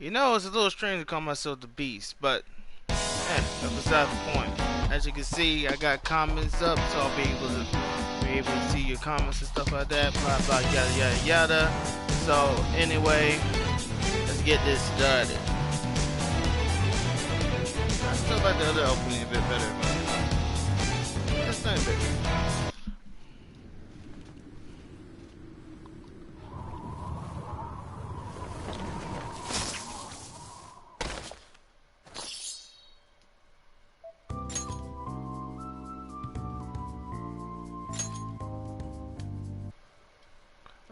You know, it's a little strange to call myself the Beast, but that's beside the point. As you can see, I got comments up, so I'll be able to see your comments and stuff like that. Blah blah yada yada yada. So anyway, let's get this started. I still like the other opening a bit better, but just a bit.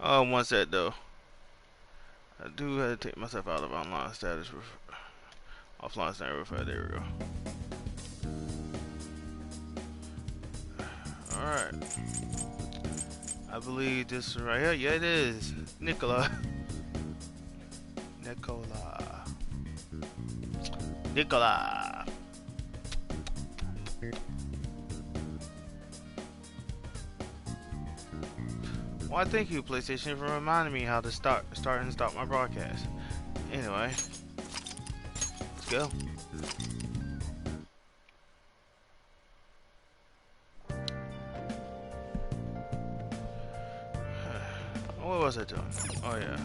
Oh, one sec though. I do have to take myself out of online status. Offline status. There we go. Alright. I believe this right here. Yeah, it is. Nicola. Nicola. Why, thank you, PlayStation, for reminding me how to start and stop my broadcast. Anyway, let's go. What was I doing? Oh yeah.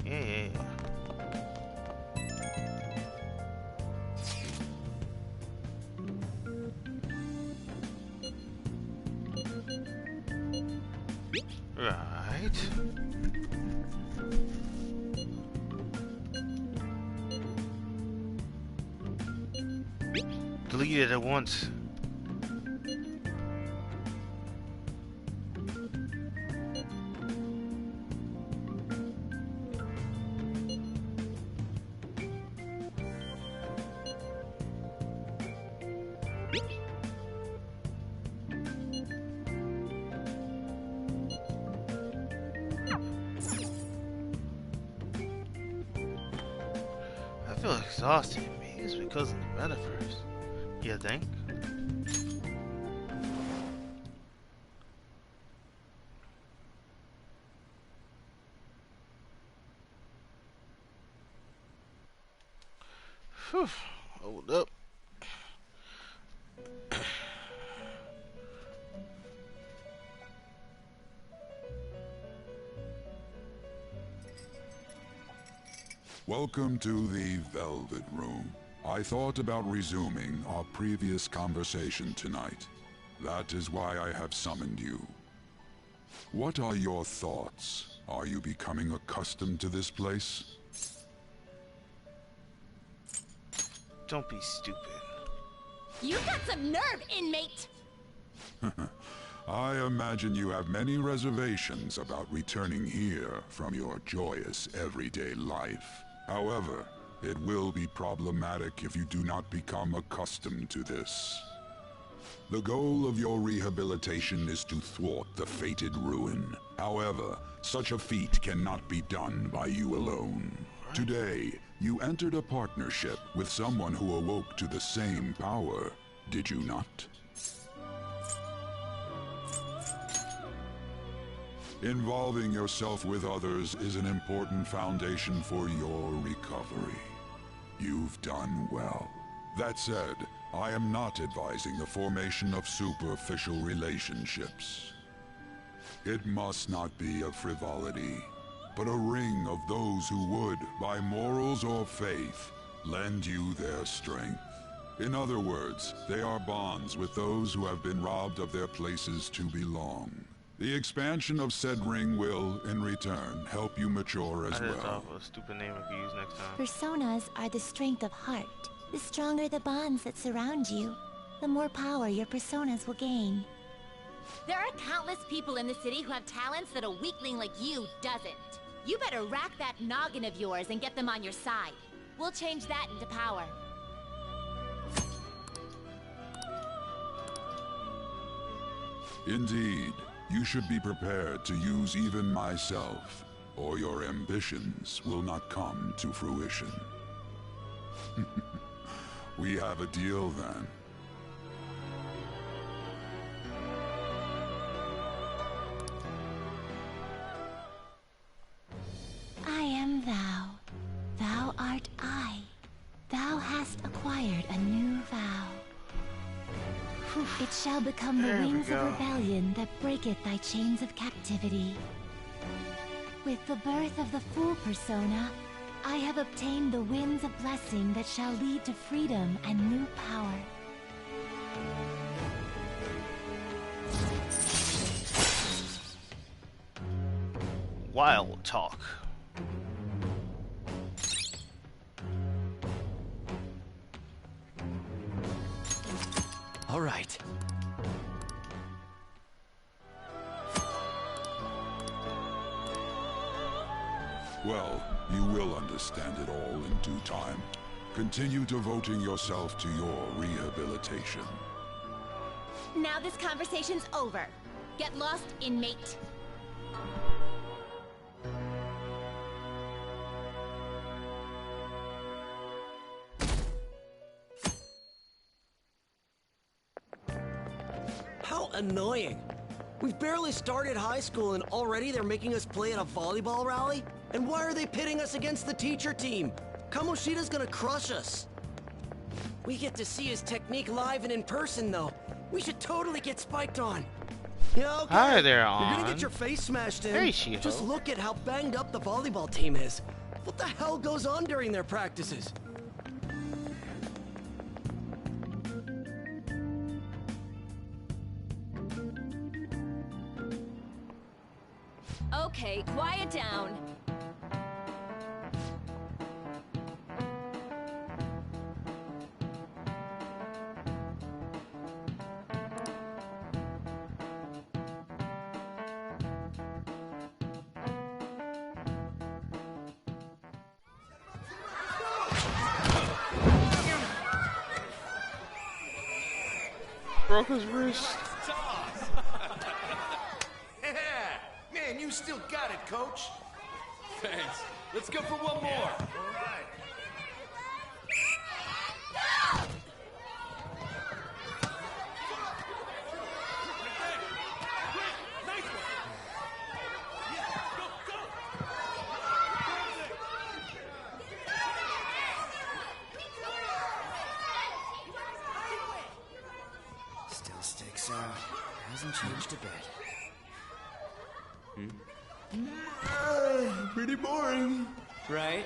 Yeah. Right. Delete it at once. I feel exhausted. Maybe it's because of the metaverse. You think? Whew. Hold up. Welcome to the Velvet Room. I thought about resuming our previous conversation tonight. That is why I have summoned you. What are your thoughts? Are you becoming accustomed to this place? Don't be stupid. You got some nerve, inmate! I imagine you have many reservations about returning here from your joyous everyday life. However, it will be problematic if you do not become accustomed to this. The goal of your rehabilitation is to thwart the fated ruin. However, such a feat cannot be done by you alone. Today, you entered a partnership with someone who awoke to the same power, did you not? Involving yourself with others is an important foundation for your recovery. You've done well. That said, I am not advising the formation of superficial relationships. It must not be a frivolity, but a ring of those who would, by morals or faith, lend you their strength. In other words, they are bonds with those who have been robbed of their places to belong. The expansion of said ring will, in return, help you mature as I just well. thought of a stupid name I could use next time. Personas are the strength of heart. The stronger the bonds that surround you, the more power your personas will gain. There are countless people in the city who have talents that a weakling like you doesn't. You better rack that noggin of yours and get them on your side. We'll change that into power. Indeed, you should be prepared to use even myself, or your ambitions will not come to fruition. We have a deal then. I am thou. Thou art I. Thou hast acquired a new vow. It shall become the wings of rebellion that breaketh thy chains of captivity. With the birth of the Fool persona, I have obtained the winds of blessing that shall lead to freedom and new power. Wild talk. All right. Well, you will understand it all in due time. Continue devoting yourself to your rehabilitation. Now this conversation's over. Get lost, inmate. How annoying. We've barely started high school and already they're making us play at a volleyball rally? And why are they pitting us against the teacher team? Kamoshida's gonna crush us. We get to see his technique live and in person, though. We should totally get spiked on. Yeah, okay. Hi there, You're On. gonna get your face smashed in. Hey, Shiho. Just look at how banged up the volleyball team is. What the hell goes on during their practices? Okay, quiet down. Broke his wrist. Yeah! Man, you still got it, coach. Thanks. Let's go for one more. All right. Still sticks out. Hasn't changed a bit. Pretty boring. Right?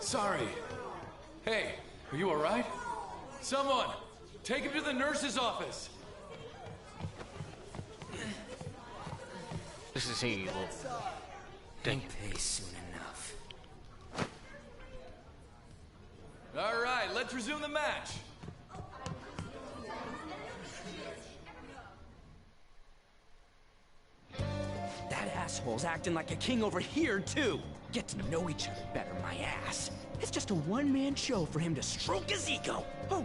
Sorry. Hey, are you alright? Someone, take him to the nurse's office. This is he, little. Dang it. Pay soon enough. Alright, let's resume the match. That asshole's acting like a king over here, too. Get to know each other better, my ass. It's just a one-man show for him to stroke his ego. Oh,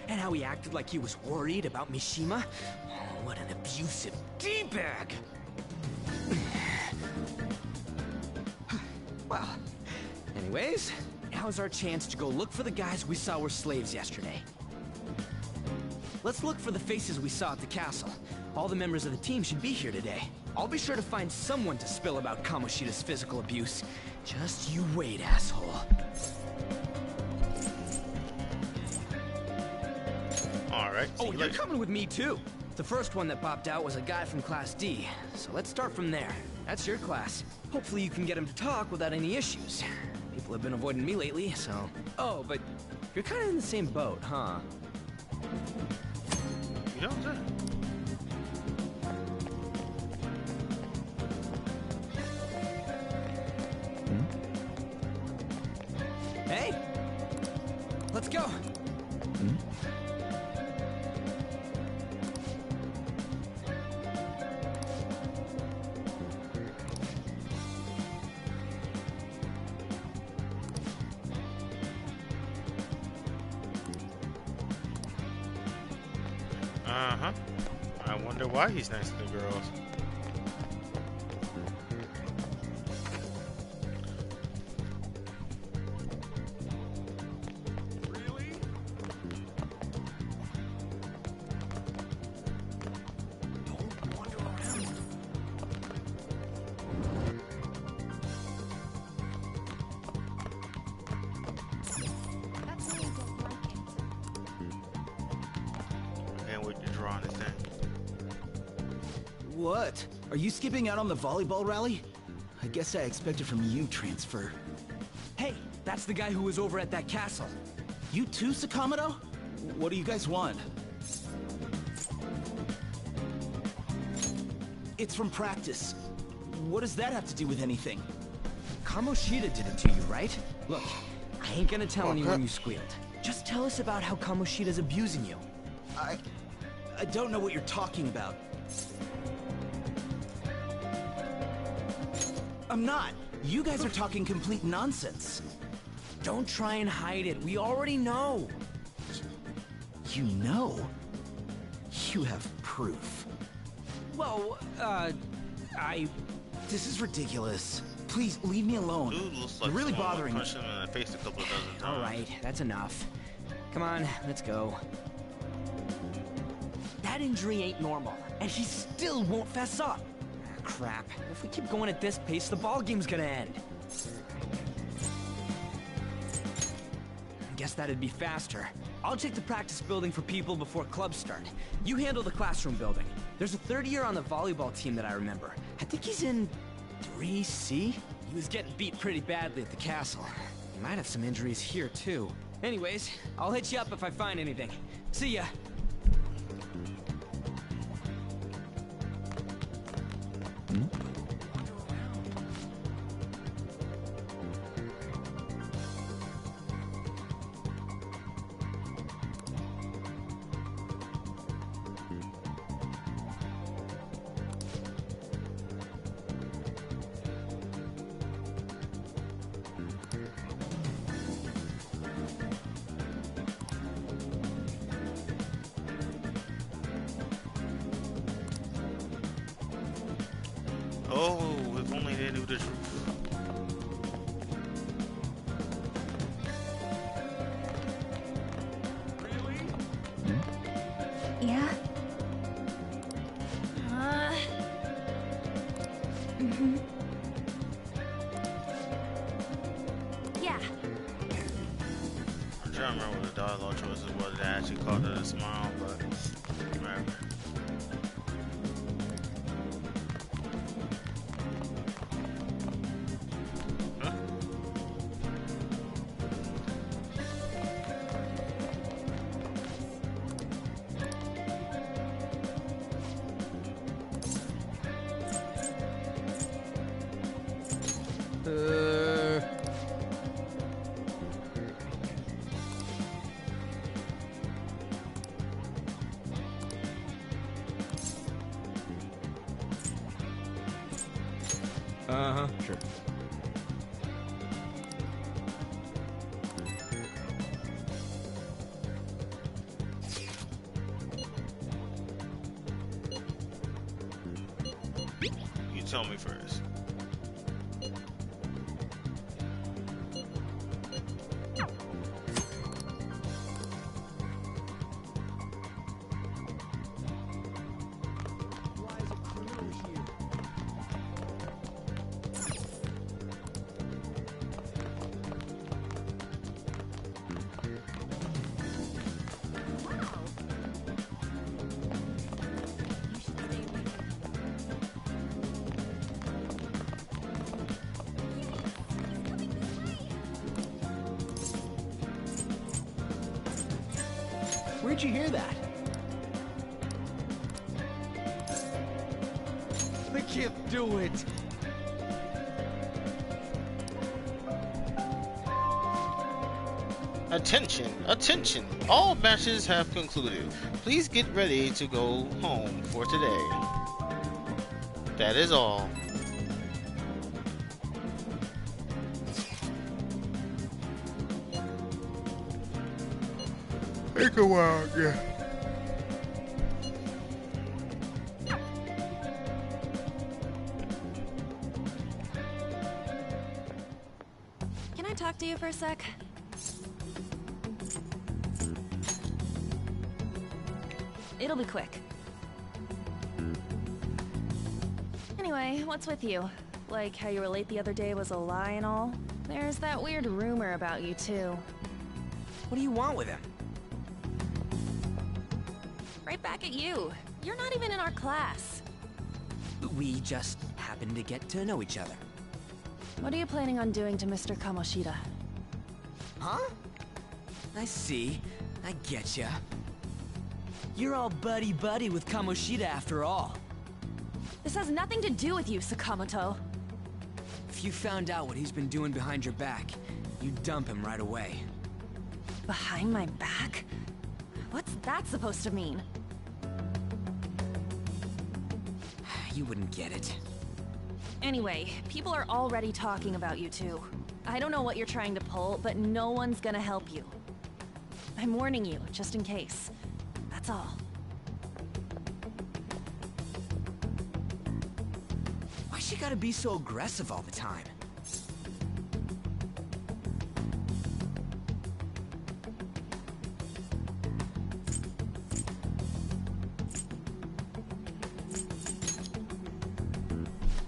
and how he acted like he was worried about Mishima. Oh, what an abusive D-bag. Well, anyways, now's our chance to go look for the guys we saw were slaves yesterday. Let's look for the faces we saw at the castle. All the members of the team should be here today. I'll be sure to find someone to spill about Kamoshida's physical abuse. Just you wait, asshole. Alright. Oh, you're coming with me too. The first one that popped out was a guy from Class D. So let's start from there. That's your class. Hopefully you can get him to talk without any issues. People have been avoiding me lately, so... Oh, but you're kind of in the same boat, huh? You don't say. Hey! Let's go! Uh-huh. I wonder why he's nice to the girls. And we're drawing this thing. What? Are you skipping out on the volleyball rally? I guess I expected from you, Transfer. Hey, that's the guy who was over at that castle. You too, Sakamoto? What do you guys want? It's from practice. What does that have to do with anything? Kamoshida did it to you, right? Look, I ain't gonna tell anyone you squealed. Just tell us about how Kamoshida's abusing you. I don't know what you're talking about. I'm not. You guys are talking complete nonsense. Don't try and hide it. We already know. You know? You have proof. Well, This is ridiculous. Please, leave me alone. Dude looks like You're really someone bothering me. punched him in the face a couple of dozen times. alright, that's enough. Come on, let's go. That injury ain't normal, and he still won't fess up. Ah, crap. If we keep going at this pace, the ball game's gonna end. Guess that'd be faster. I'll check the practice building for people before clubs start. You handle the classroom building. There's a third year on the volleyball team that I remember. I think he's in 3C? He was getting beat pretty badly at the castle. He might have some injuries here, too. Anyways, I'll hit you up if I find anything. See ya. Oh, if only they knew the truth. Yeah? Yeah. I'm trying to remember what the dialogue choices was that actually called it a smile, but whatever. Huh? Uh-huh, sure. You tell me first. Where'd you hear that? I can't do it. Attention, attention! All matches have concluded. Please get ready to go home for today. That is all. Take a while, yeah. a sec? It'll be quick. Anyway, what's with you? Like how you were late the other day was a lie and all? There's that weird rumor about you, too. What do you want with him? Right back at you. You're not even in our class. We just happened to get to know each other. What are you planning on doing to Mr. Kamoshida? Huh? I see. I getcha. You're all buddy-buddy with Kamoshida after all. This has nothing to do with you, Sakamoto. If you found out what he's been doing behind your back, you'd dump him right away. Behind my back? What's that supposed to mean? You wouldn't get it. Anyway, people are already talking about you two. I don't know what you're trying to pull, but no one's gonna help you. I'm warning you, just in case. That's all. Why she gotta be so aggressive all the time?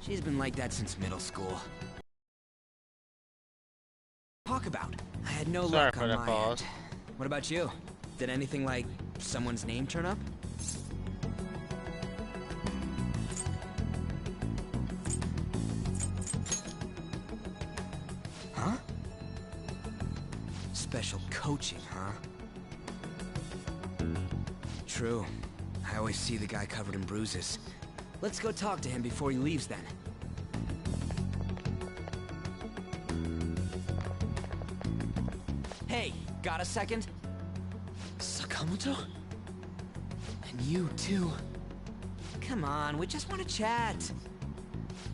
She's been like that since middle school. Talk about. I had no Sorry luck for on the my pause. end. What about you? Did anything like someone's name turn up? Huh? Special coaching, huh? True. I always see the guy covered in bruises. Let's go talk to him before he leaves then. Hey, got a second? Sakamoto? And you too. Come on, we just want to chat.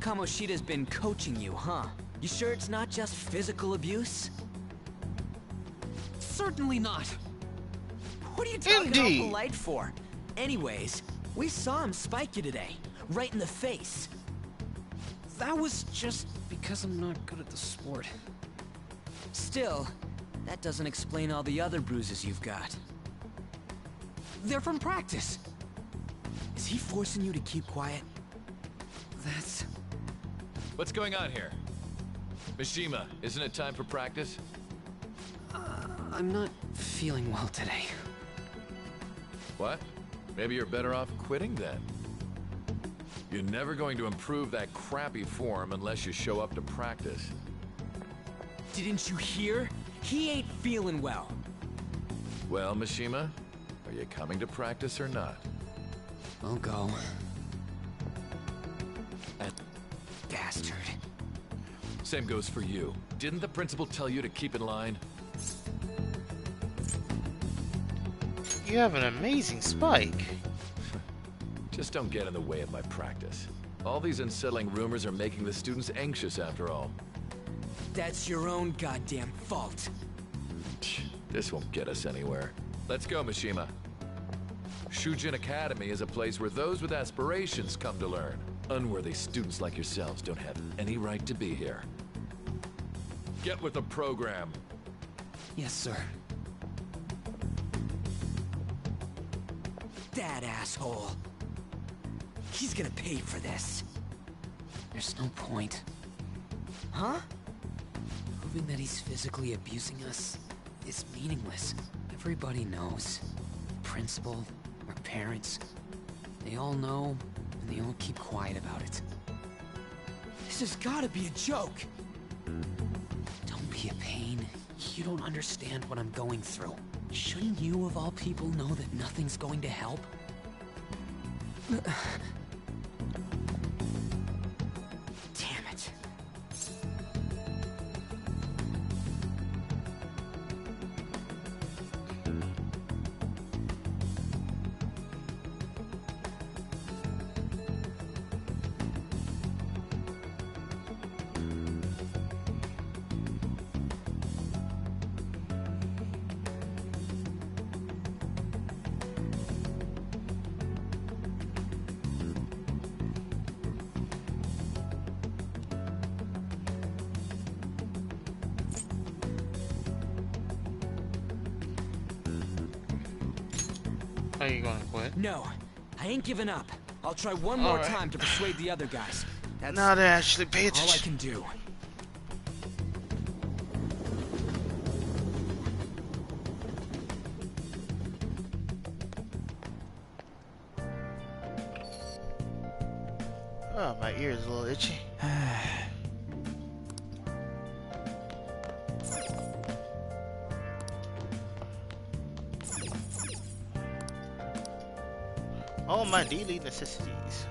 Kamoshida's been coaching you, huh? You sure it's not just physical abuse? Certainly not. What are you talking Indeed. all polite for? Anyways, we saw him spike you today, right in the face. That was just because I'm not good at the sport. Still, that doesn't explain all the other bruises you've got. They're from practice. Is he forcing you to keep quiet? That's... What's going on here? Mishima, isn't it time for practice? I'm not feeling well today. What? Maybe you're better off quitting then. You're never going to improve that crappy form unless you show up to practice. Didn't you hear? He ain't feeling well. Well, Mishima, are you coming to practice or not? I'll go. That bastard. Same goes for you. Didn't the principal tell you to keep in line? You have an amazing spike. Just don't get in the way of my practice. All these unsettling rumors are making the students anxious after all. That's your own goddamn fault. This won't get us anywhere. Let's go, Mishima. Shujin Academy is a place where those with aspirations come to learn. Unworthy students like yourselves don't have any right to be here. Get with the program. Yes, sir. That asshole. He's gonna pay for this. There's no point. Huh? Proving that he's physically abusing us is meaningless. Everybody knows. Principal, our parents, they all know, and they all keep quiet about it. This has gotta be a joke. Don't be a pain. You don't understand what I'm going through. Shouldn't you, of all people, know that nothing's going to help? Damn it. Are you gonna quit? No, I ain't giving up. I'll try one more time to persuade the other guys. That's now they actually pay all I attention. can do. Oh, my ear is a little itchy. All my daily necessities.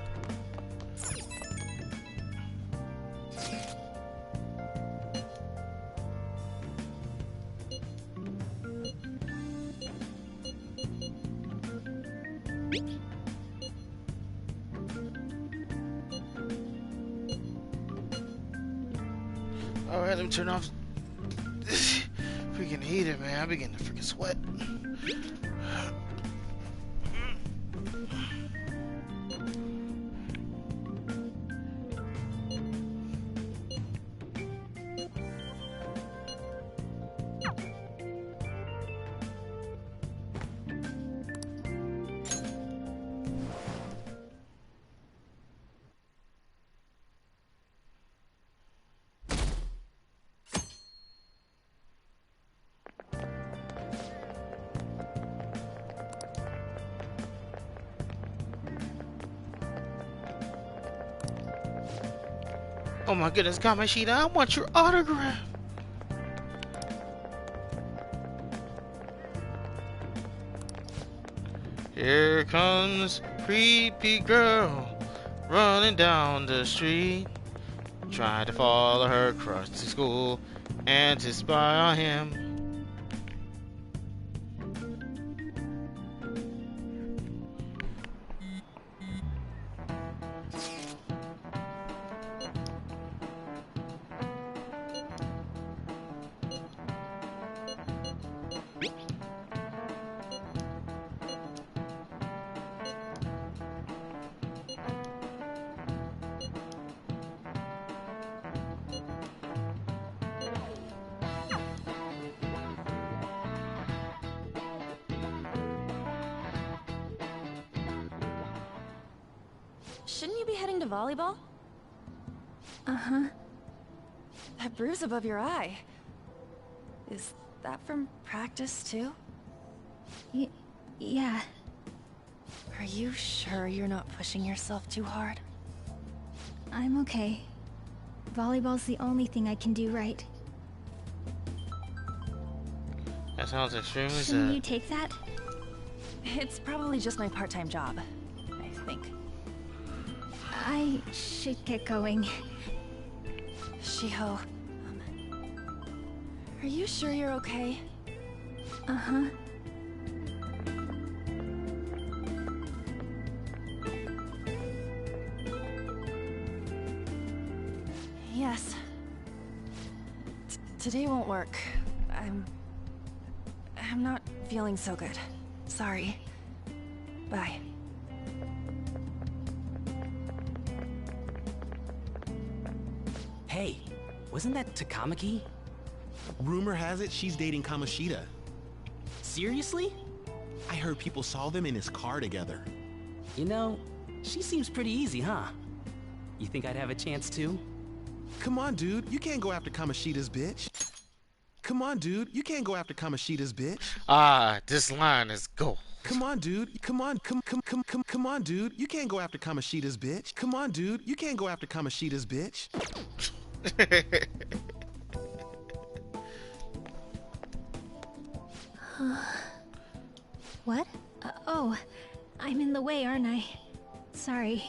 Alright, let me turn off this freaking heater, man. I'm beginning to freaking sweat. Oh my goodness, Kamashita, I want your autograph. Here comes creepy girl running down the street, trying to follow her across the school and to spy on him. Shouldn't you be heading to volleyball? Uh-huh. That bruise above your eye. Is that from practice, too? Yeah. Are you sure you're not pushing yourself too hard? I'm okay. Volleyball's the only thing I can do right. That sounds extremely Shouldn't sad. you take that? It's probably just my part-time job, I think. I should get going. Shiho, are you sure you're okay? Uh-huh. Yes. Today won't work. I'm not feeling so good. Sorry. Bye. Hey, wasn't that Takamaki? Rumor has it she's dating Kamoshida. Seriously? I heard people saw them in his car together. You know, she seems pretty easy, huh? You think I'd have a chance too? Come on, dude. You can't go after Kamoshida's bitch. Come on, dude. You can't go after Kamoshida's bitch. Ah, this line is gold. Come on, dude. Come on, come on, dude. You can't go after Kamoshida's bitch. Come on, dude. You can't go after Kamoshida's bitch. What? Oh, I'm in the way, aren't I? Sorry.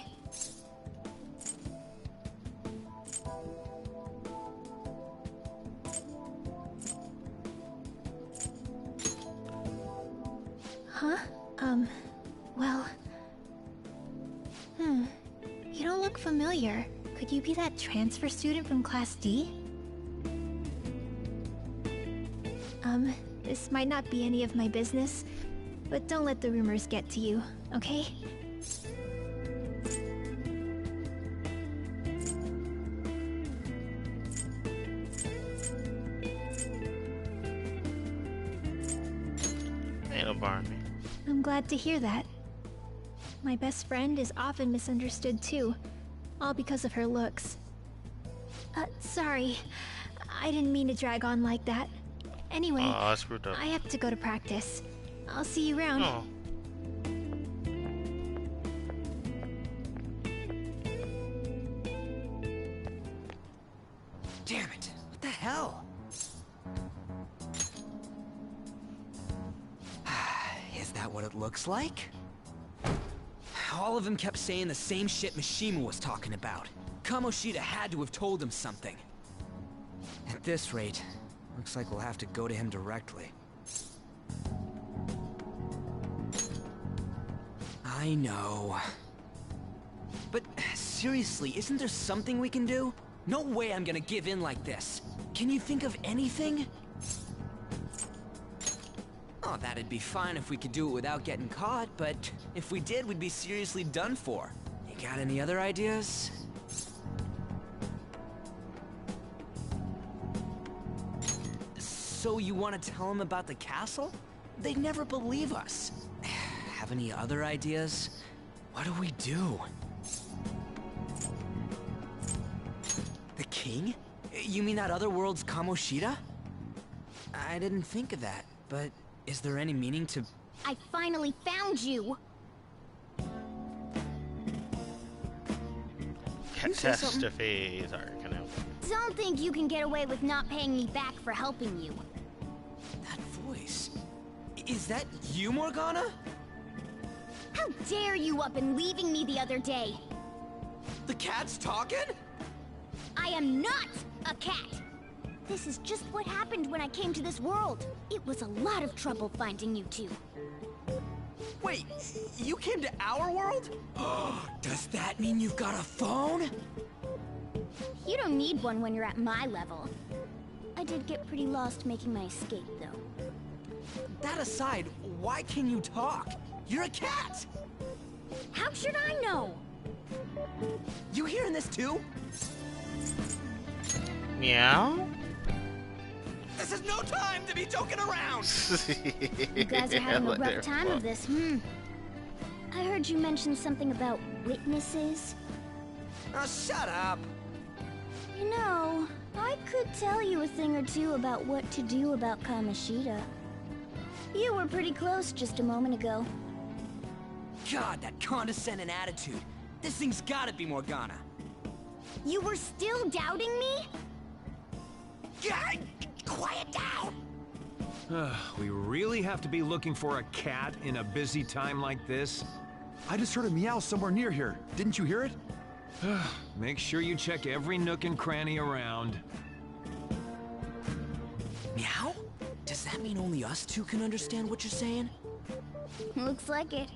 Huh? Well... You don't look familiar. Could you be that transfer student from Class D? This might not be any of my business, but don't let the rumors get to you, okay? Ain't no bar me. I'm glad to hear that. My best friend is often misunderstood too, all because of her looks. Sorry. I didn't mean to drag on like that. Anyway, I screwed up. I have to go to practice. I'll see you around. Oh. Damn it! What the hell? Is that what it looks like? All of them kept saying the same shit Mishima was talking about. Kamoshida had to have told him something. At this rate, looks like we'll have to go to him directly. I know. But seriously, isn't there something we can do? No way I'm gonna give in like this. Can you think of anything? Oh, that'd be fine if we could do it without getting caught, but if we did, we'd be seriously done for. You got any other ideas? So you want to tell them about the castle? They'd never believe us. Have any other ideas? What do we do? The king? You mean that other world's Kamoshida? I didn't think of that, but is there any meaning to... I finally found you! Catastrophe. Sorry, can I... Don't think you can get away with not paying me back for helping you. That voice... Is that you, Morgana? How dare you up and leaving me the other day? The cat's talking? I am not a cat! This is just what happened when I came to this world. It was a lot of trouble finding you two. Wait, you came to our world? Does that mean you've got a phone? You don't need one when you're at my level. I did get pretty lost making my escape, though. That aside, why can you talk? You're a cat! How should I know? You hearing this too? Meow? This is no time to be joking around! You guys are having a rough time of this, I heard you mention something about witnesses. Oh, shut up! You know, I could tell you a thing or two about what to do about Kamoshida. You were pretty close just a moment ago. God, that condescending attitude. This thing's gotta be Morgana. You were still doubting me? God, quiet down! We really have to be looking for a cat in a busy time like this? I just heard a meow somewhere near here. Didn't you hear it? Make sure you check every nook and cranny around. Meow? Does that mean only us two can understand what you're saying? Looks like it.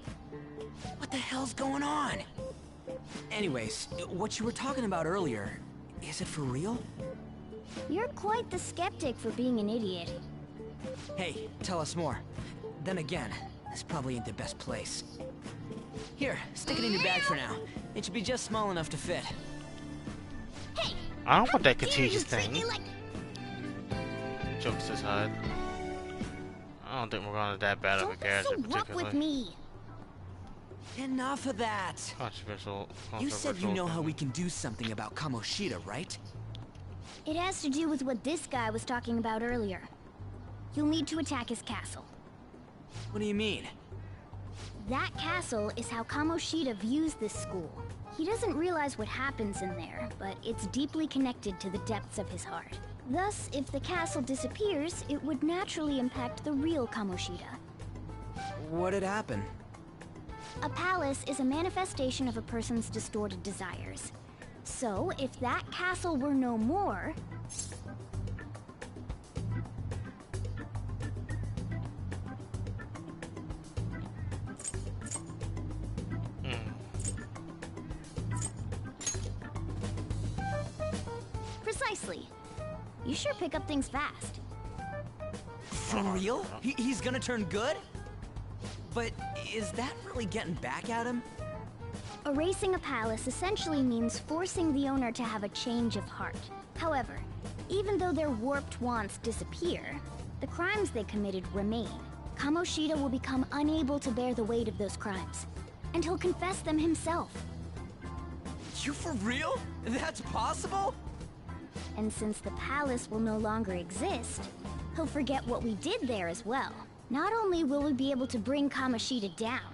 What the hell's going on? Anyways, what you were talking about earlier, is it for real? You're quite the skeptic for being an idiot. Hey, tell us more. Then again, this probably ain't the best place. Here, stick it in your bag for now. It should be just small enough to fit. Hey! I don't want that contagious thing. Like... Jokes aside. I don't think we're gonna that bad of a character Don't be so rough with me. Enough of that. Controversial. You said you know how we can do something about Kamoshida, right? It has to do with what this guy was talking about earlier. You'll need to attack his castle. What do you mean? That castle is how Kamoshida views this school. He doesn't realize what happens in there, but it's deeply connected to the depths of his heart. Thus, if the castle disappears, it would naturally impact the real Kamoshida. What'd happen? A palace is a manifestation of a person's distorted desires. So, if that castle were no more... Precisely. You sure pick up things fast. For real? He's gonna turn good? But is that really getting back at him? Erasing a palace essentially means forcing the owner to have a change of heart. However, even though their warped wants disappear, the crimes they committed remain. Kamoshida will become unable to bear the weight of those crimes, and he'll confess them himself. You for real? That's possible? And since the palace will no longer exist, he'll forget what we did there as well. Not only will we be able to bring Kamoshida down,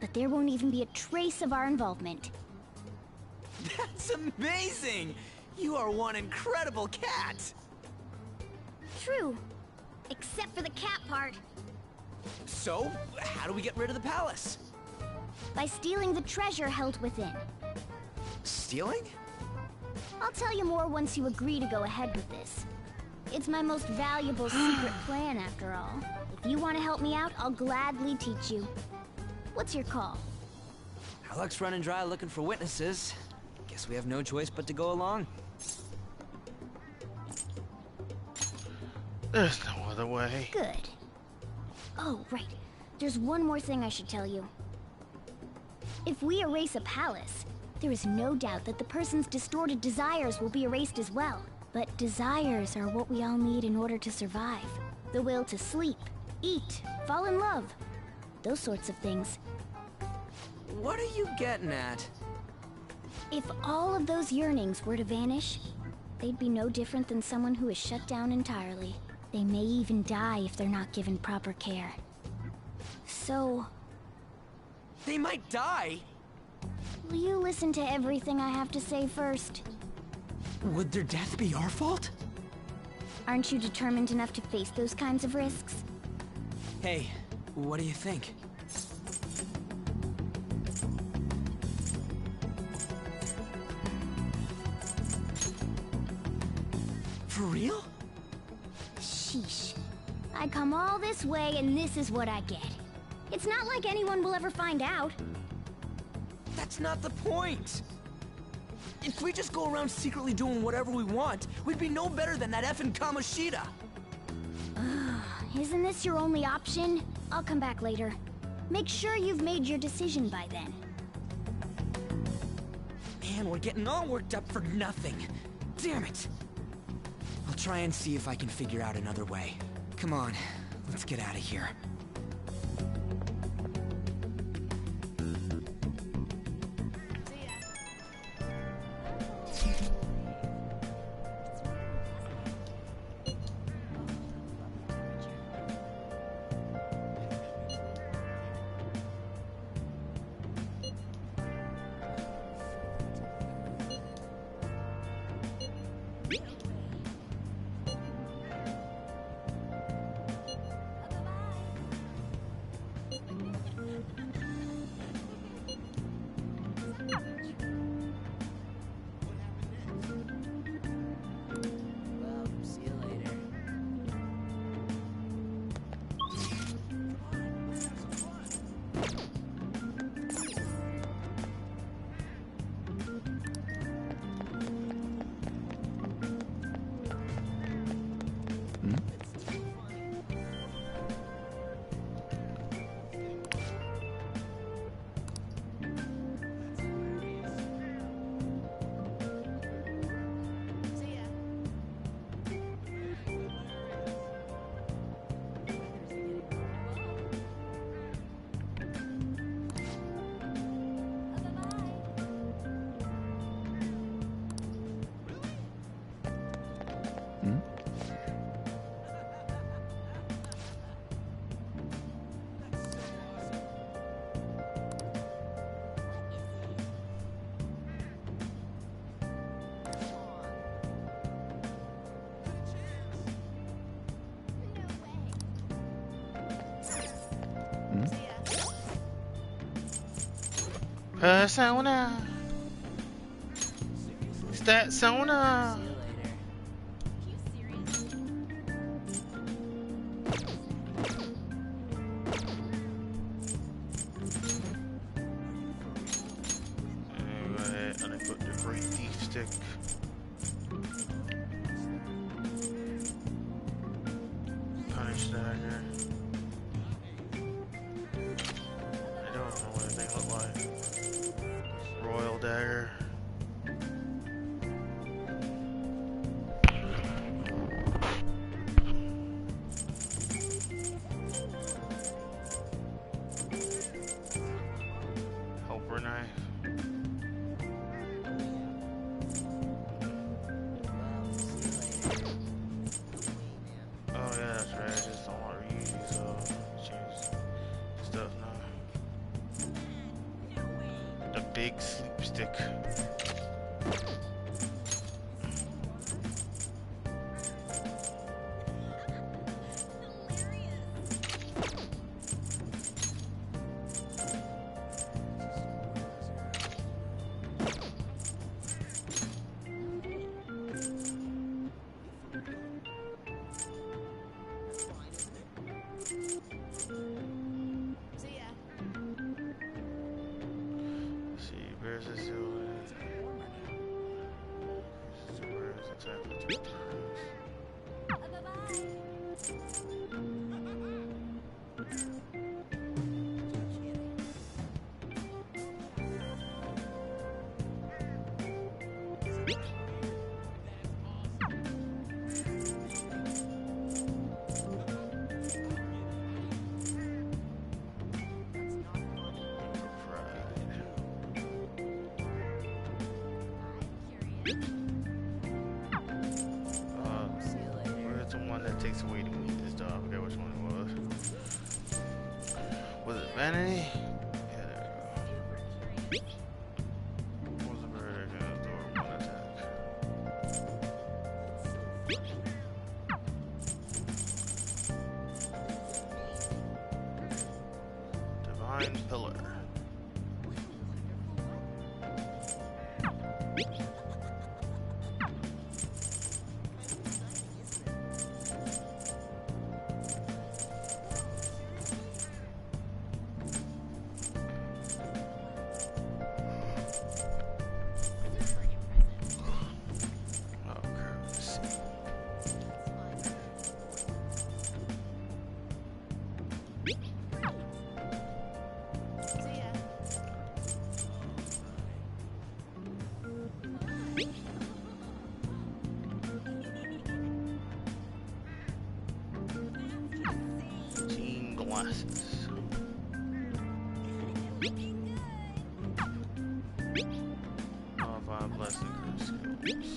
but there won't even be a trace of our involvement. That's amazing! You are one incredible cat! True. Except for the cat part. So, how do we get rid of the palace? By stealing the treasure held within. Stealing? I'll tell you more once you agree to go ahead with this. It's my most valuable secret plan, after all. If you want to help me out, I'll gladly teach you. What's your call? Our luck's running dry looking for witnesses. Guess we have no choice but to go along. There's no other way. Good. Oh, right. There's one more thing I should tell you. If we erase a palace, there is no doubt that the person's distorted desires will be erased as well. But desires are what we all need in order to survive. The will to sleep, eat, fall in love. Those sorts of things. What are you getting at? If all of those yearnings were to vanish, they'd be no different than someone who is shut down entirely. They may even die if they're not given proper care. So... They might die? Will you listen to everything I have to say first? Would their death be our fault? Aren't you determined enough to face those kinds of risks? Hey, what do you think? For real? Sheesh. I come all this way and this is what I get. It's not like anyone will ever find out. That's not the point! If we just go around secretly doing whatever we want, we'd be no better than that effing Kamoshida! Isn't this your only option? I'll come back later. Make sure you've made your decision by then. Man, we're getting all worked up for nothing. Damn it! I'll try and see if I can figure out another way. Come on, let's get out of here. Persona. It's that Sona. Alright, and I put the great thief stick. Punish dagger. I don't know what they look like. Royal dagger. big sleep stick. Where's the one that takes away the weakness, dog? I forget which one it was. Was it Vanity? Yeah, there we go. What was the bird against door one attack? Divine Pillar. Glasses. Modify blessing skills.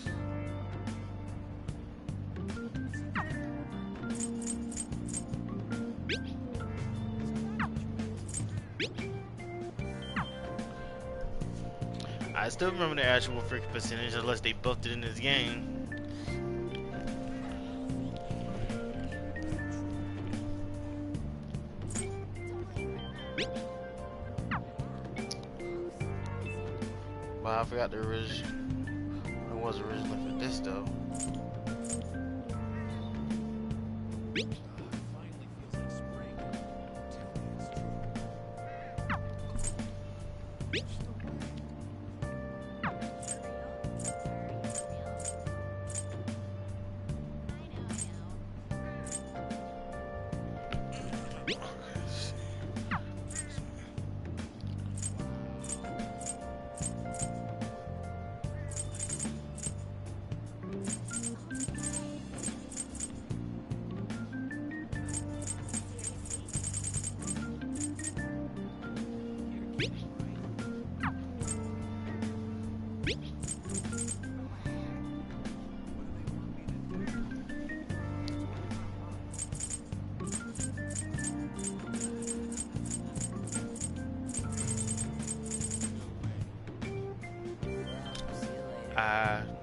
I still remember the actual freaking percentage unless they buffed it in this game. But I forgot the original. It was originally for this though.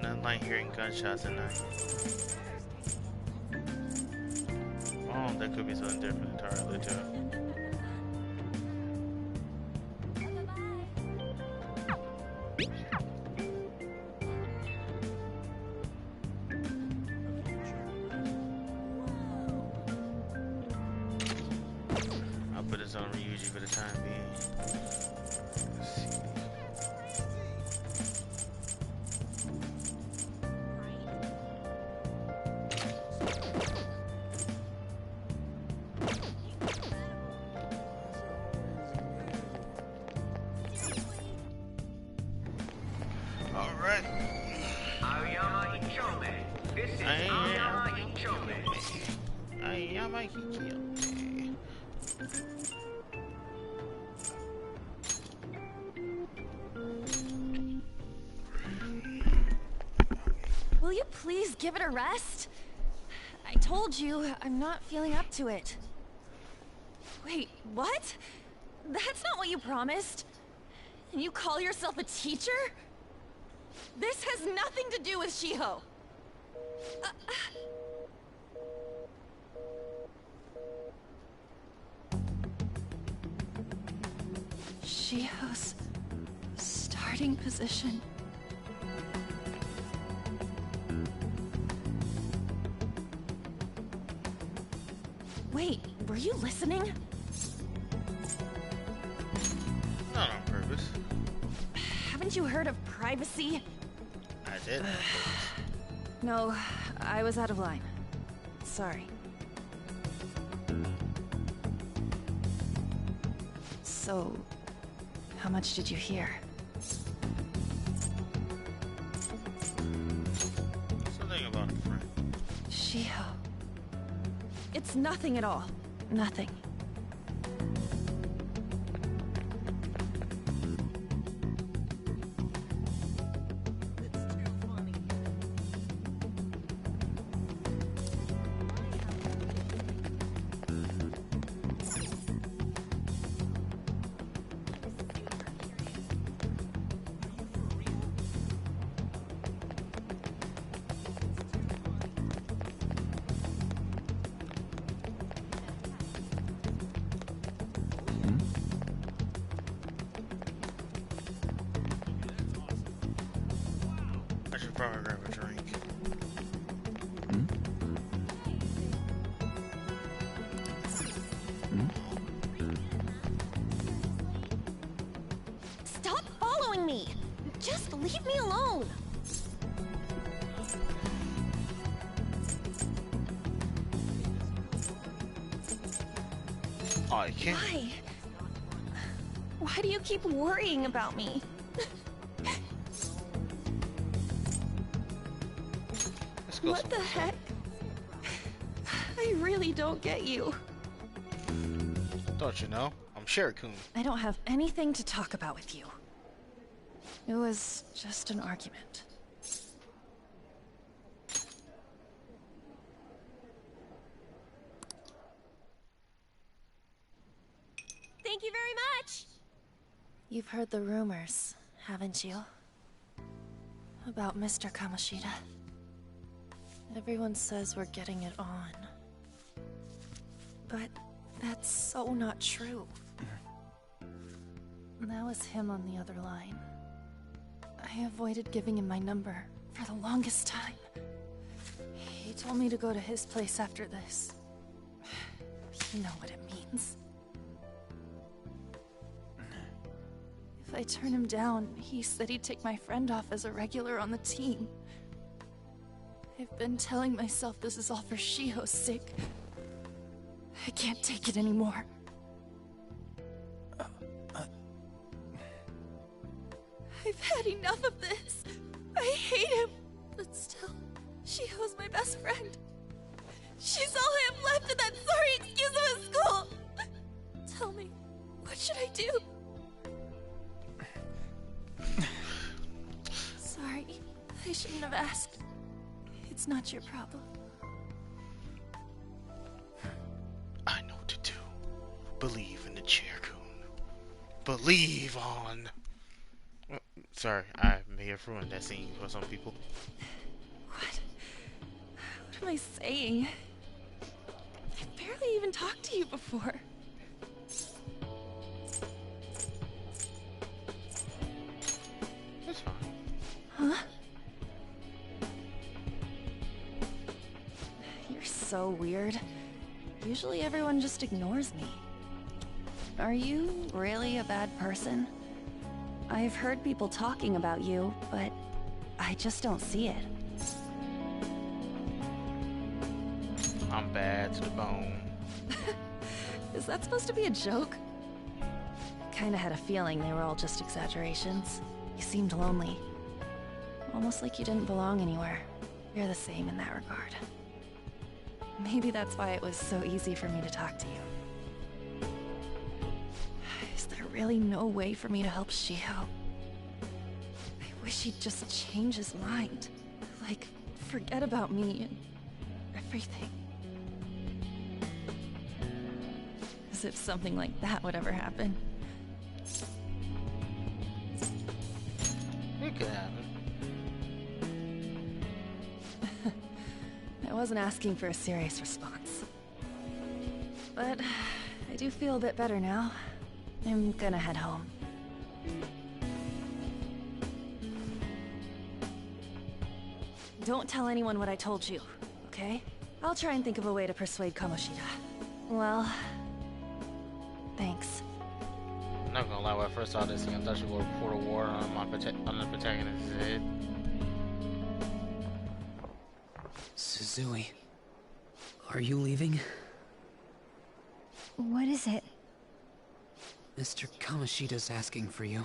Nothing like hearing gunshots at night. Oh, that could be something different entirely too. I'll put this on Ryuji for the time being. Let's see. Alright. Aoyama Hichome. This is Aoyama Hichome. Aoyama Hichome. Will you please give it a rest? I told you, I'm not feeling up to it. Wait, what? That's not what you promised. And you call yourself a teacher? This has nothing to do with Shiho. Shiho's starting position. Wait, were you listening? Not on purpose. Haven't you heard of privacy? I did. No, I was out of line. Sorry. So, how much did you hear? Something about a friend. Shiho. It's nothing at all. Nothing. I should probably grab a drink. Stop following me! Just leave me alone! Oh, you can't. Why? Why do you keep worrying about me? What the heck? I really don't get you. Don't you know? I'm Shirikun. I don't have anything to talk about with you. It was just an argument. Thank you very much! You've heard the rumors, haven't you? About Mr. Kamoshida. Everyone says we're getting it on. But that's so not true. That was him on the other line. I avoided giving him my number for the longest time. He told me to go to his place after this. You know what it means. If I turn him down, he said he'd take my friend off as a regular on the team. I've been telling myself this is all for Shiho's sake. I can't take it anymore. I've had enough of this. I hate him. But still, Shiho's my best friend. She's all I have left in that sorry excuse of a school. Tell me, what should I do? Sorry, I shouldn't have asked. It's not your problem. I know what to do. Believe in the Shirikun. Believe on. Sorry, I may have ruined that scene for some people. What am I saying? I've barely even talked to you before. That's fine. Huh? You're so weird. Usually everyone just ignores me. Are you really a bad person? I've heard people talking about you, but I just don't see it. I'm bad to the bone. Is that supposed to be a joke? Kinda had a feeling they were all just exaggerations. You seemed lonely. Almost like you didn't belong anywhere. You're the same in that regard. Maybe that's why it was so easy for me to talk to you. Is there really no way for me to help Shiho? I wish he'd just change his mind. Like, forget about me and everything. As if something like that would ever happen. It could happen. I wasn't asking for a serious response. But I do feel a bit better now. I'm gonna head home. Don't tell anyone what I told you, okay? I'll try and think of a way to persuade Kamoshida. Well, thanks. I'm not gonna lie, when I first saw this thing, I thought she would report a war on the protagonist's head. Suzui, are you leaving? What is it? Mr. Kamoshida's asking for you.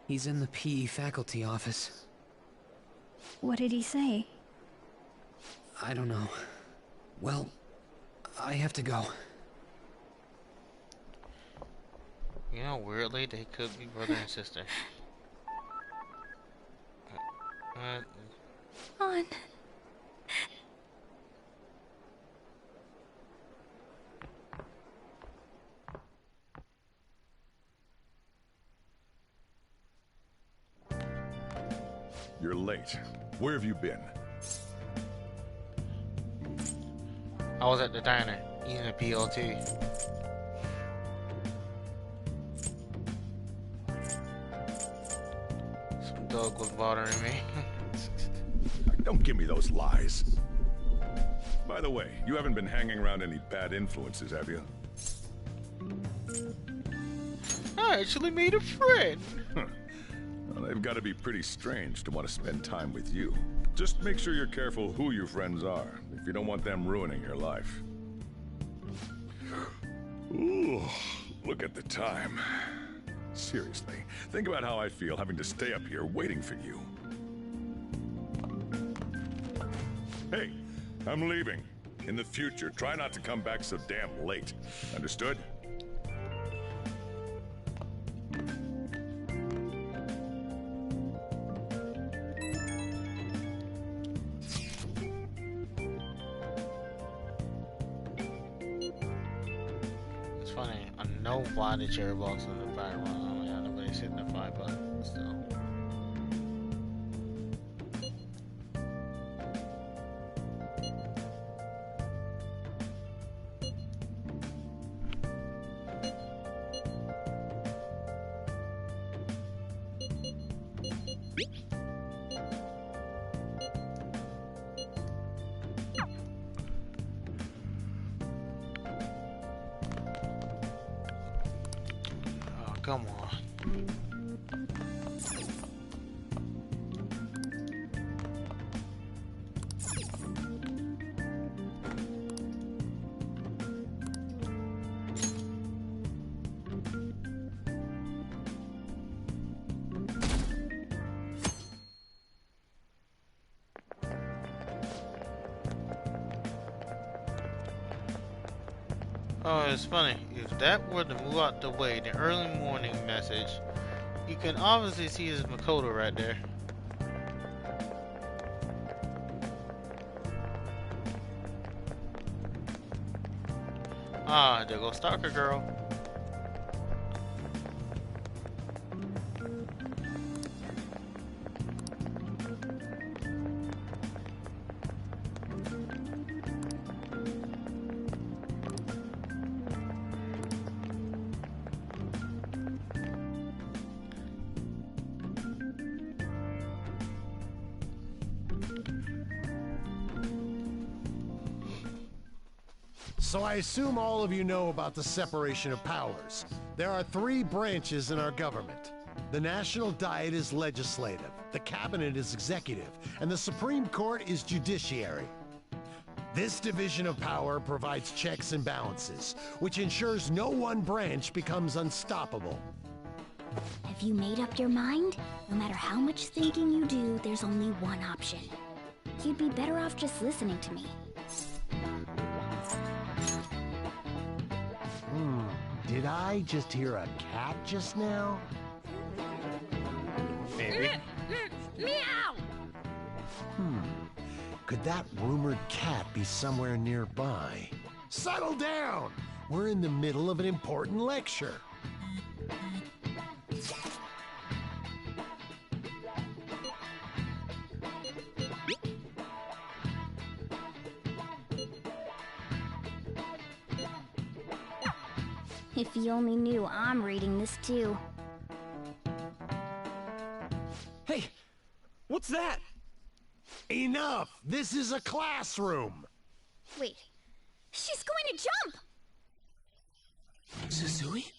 He's in the PE faculty office. What did he say? I don't know. Well, I have to go. You know, weirdly, they could be brother and sister. On. You're late. Where have you been? I was at the diner, eating a BLT. Some dog was bothering me. Don't give me those lies. By the way, you haven't been hanging around any bad influences, have you? I actually made a friend. Huh. Well, they've got to be pretty strange to want to spend time with you. Just make sure you're careful who your friends are, if you don't want them ruining your life. Ooh, look at the time. Seriously, think about how I feel having to stay up here waiting for you. Hey, I'm leaving. In the future, try not to come back so damn late. Understood? It's funny, I know why the cherry box in the background. I don't know, nobody's hitting the 5 button still. Oh, come on. Oh, it's funny. If that were to move out the way, the early morning message, you can obviously see his Makoto right there. Ah, there goes Stalker Girl. So I assume all of you know about the separation of powers. There are 3 branches in our government. The National Diet is legislative, the Cabinet is executive, and the Supreme Court is judiciary. This division of power provides checks and balances, which ensures no one branch becomes unstoppable. Have you made up your mind? No matter how much thinking you do, there's only one option. You'd be better off just listening to me. Did I just hear a cat just now? Maybe. Meow! Could that rumored cat be somewhere nearby? Settle down! We're in the middle of an important lecture. If you only knew I'm reading this too. Hey, what's that? Enough! This is a classroom! Wait, she's going to jump! Suzui?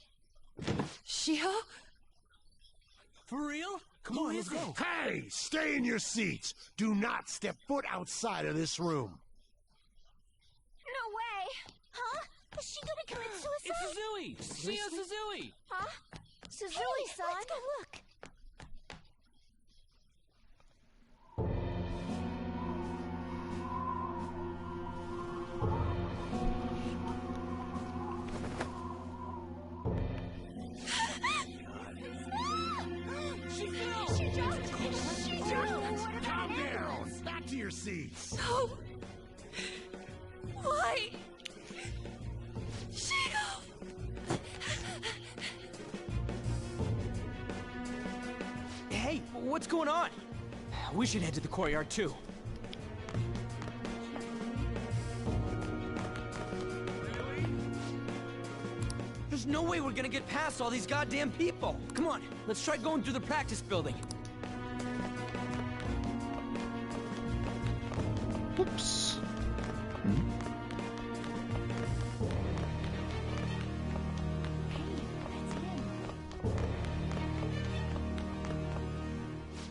Shiho? For real? Come on, let's go. Hey, stay in your seats. Do not step foot outside of this room. No way! Huh? Is she gonna commit suicide? It's Suzui! Shio Suzui! Huh? Suzui-san? Let's go look. Calm down! Back to your seats! No! Why? Shio! Hey, what's going on? We should head to the courtyard too. There's no way we're gonna get past all these goddamn people. Come on, let's try going through the practice building. Oops.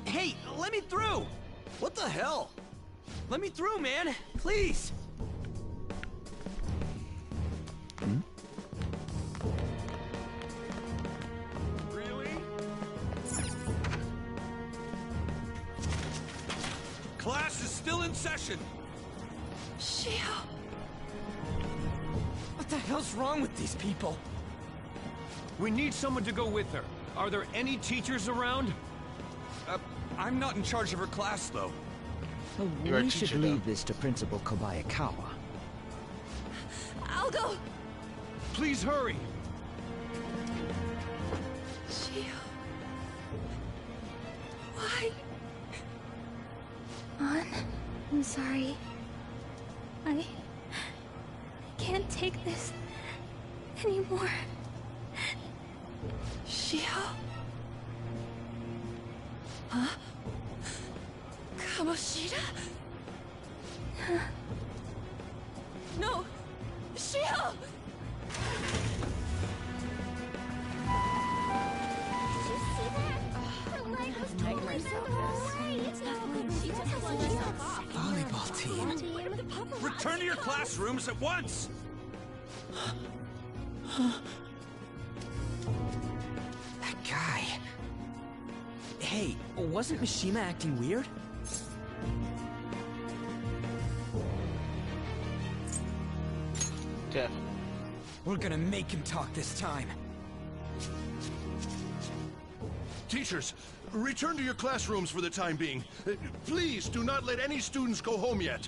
Hey, let me through! What the hell? Let me through, man! Please! Class is still in session. Shio! What the hell's wrong with these people? We need someone to go with her. Are there any teachers around? I'm not in charge of her class, though. You're a We teacher, should leave this to Principal Kobayakawa. I'll go! Please hurry! Shio... Why? An, I'm sorry. I can't take this anymore. Shio? Huh? Kamoshida? No! Shio! Did you see that? Her leg was totally so away. It's not like she just flushed herself off. Volleyball team. Return to your classrooms at once! That guy. Hey, wasn't Mishima acting weird? Definitely. We're gonna make him talk this time. Teachers, return to your classrooms for the time being. Please do not let any students go home yet.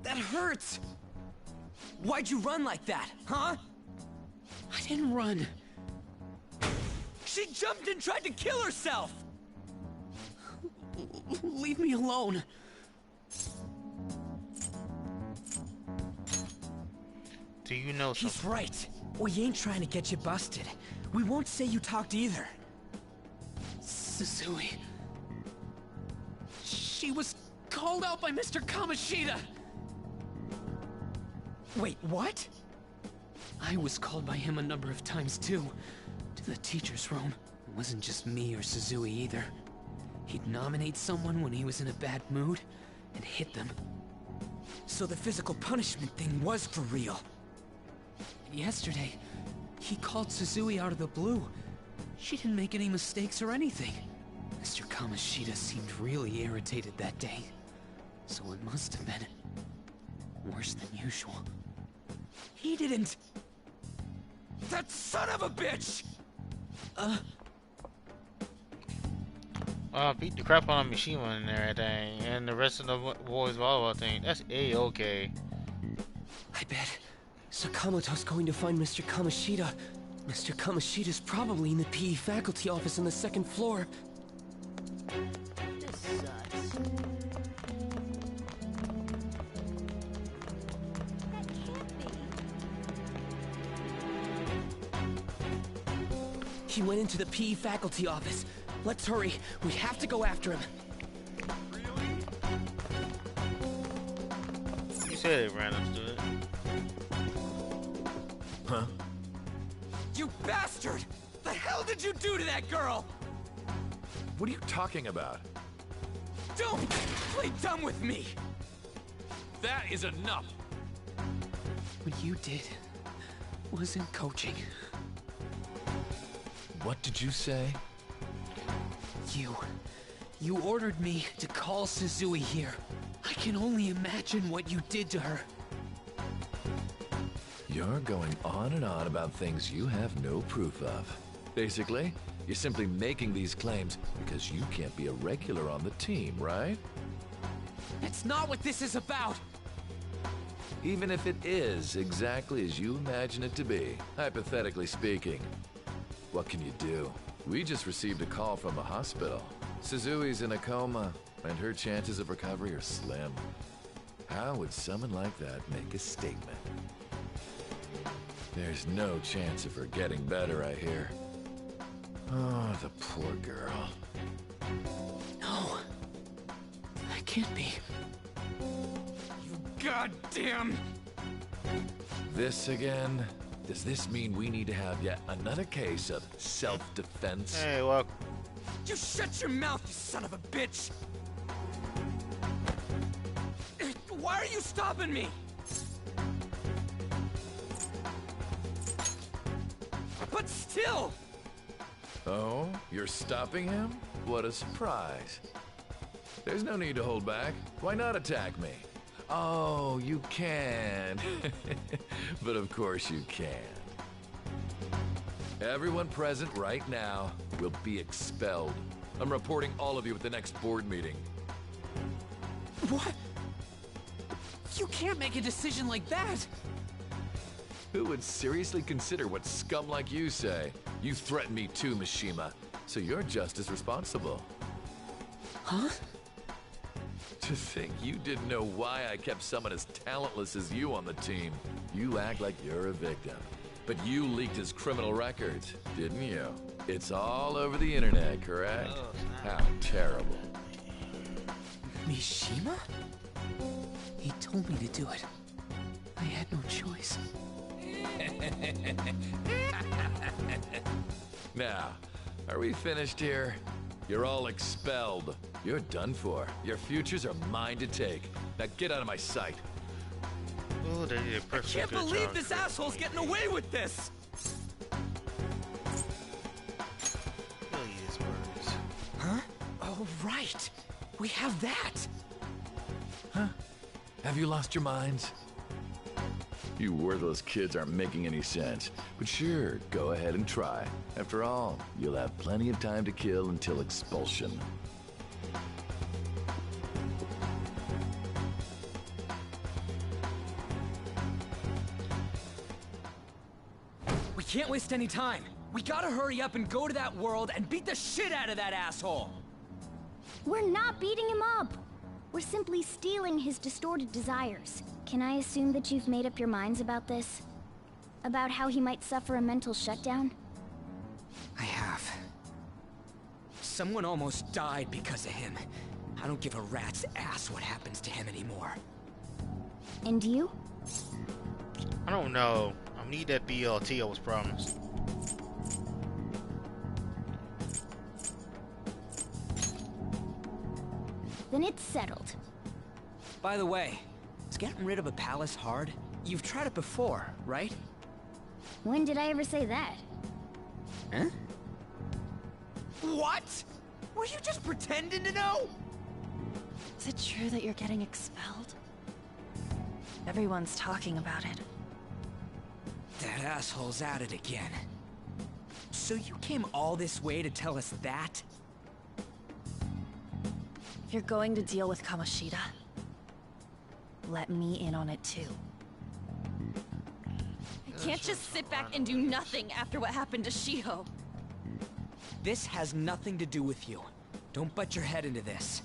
That hurts! Why'd you run like that, huh? I didn't run. She jumped and tried to kill herself! Leave me alone. Do you know something? He's right. We ain't trying to get you busted. We won't say you talked either. Suzui. She was called out by Mr. Kamoshida! Wait, what? I was called by him a number of times too. To the teacher's room. It wasn't just me or Suzui either. He'd nominate someone when he was in a bad mood and hit them. So the physical punishment thing was for real. And yesterday, he called Suzui out of the blue. She didn't make any mistakes or anything. Mr. Kamoshida seemed really irritated that day. So it must have been worse than usual. He didn't... That son of a bitch! Beat the crap on Mishima and everything, and the rest of the boys volleyball team. That's A-okay. I bet Sakamoto's going to find Mr. Kamoshida. Mr. Kamoshida's probably in the PE faculty office on the second floor. This sucks. He went into the PE faculty office. Let's hurry. We have to go after him. You said it ran up to it. Huh? You bastard! The hell did you do to that girl? What are you talking about? Don't play dumb with me! That is enough! What you did wasn't coaching. What did you say? You ordered me to call Suzui here. I can only imagine what you did to her. You're going on and on about things you have no proof of. Basically, you're simply making these claims because you can't be a regular on the team, right? That's not what this is about! Even if it is exactly as you imagine it to be, hypothetically speaking, what can you do? We just received a call from the hospital. Suzui's in a coma, and her chances of recovery are slim. How would someone like that make a statement? There's no chance of her getting better, I hear. Oh, the poor girl. No. That can't be. You goddamn... This again? Does this mean we need to have yet another case of self-defense? Hey, well... You shut your mouth, you son of a bitch! Why are you stopping me? But still! Oh, you're stopping him? What a surprise. There's no need to hold back. Why not attack me? Oh, you can. But of course you can. Everyone present right now will be expelled. I'm reporting all of you at the next board meeting. What? You can't make a decision like that! Who would seriously consider what scum like you say? You threatened me too, Mishima, so you're just as responsible. Huh? To think you didn't know why I kept someone as talentless as you on the team. You act like you're a victim. But you leaked his criminal records, didn't you? It's all over the internet, correct? How terrible. Mishima? He told me to do it. I had no choice. Now, are we finished here? You're all expelled. You're done for. Your futures are mine to take. Now get out of my sight. Ooh, they did a I perfect can't good believe job this creating asshole's getting away with this! Really his words. Huh? Oh, right. We have that. Huh? Have you lost your minds? You worthless kids aren't making any sense. But sure, go ahead and try. After all, you'll have plenty of time to kill until expulsion. We can't waste any time. We gotta hurry up and go to that world and beat the shit out of that asshole! We're not beating him up! We're simply stealing his distorted desires. Can I assume that you've made up your minds about this? About how he might suffer a mental shutdown? I have. Someone almost died because of him. I don't give a rat's ass what happens to him anymore. And you? I don't know. I need that BLT I was promised. Then it's settled. By the way, is getting rid of a palace hard? You've tried it before, right? When did I ever say that? Huh? What? Were you just pretending to know? Is it true that you're getting expelled? Everyone's talking about it. That asshole's at it again. So you came all this way to tell us that? If you're going to deal with Kamoshida, let me in on it too. I can't just sit back and do nothing after what happened to Shiho. This has nothing to do with you. Don't butt your head into this.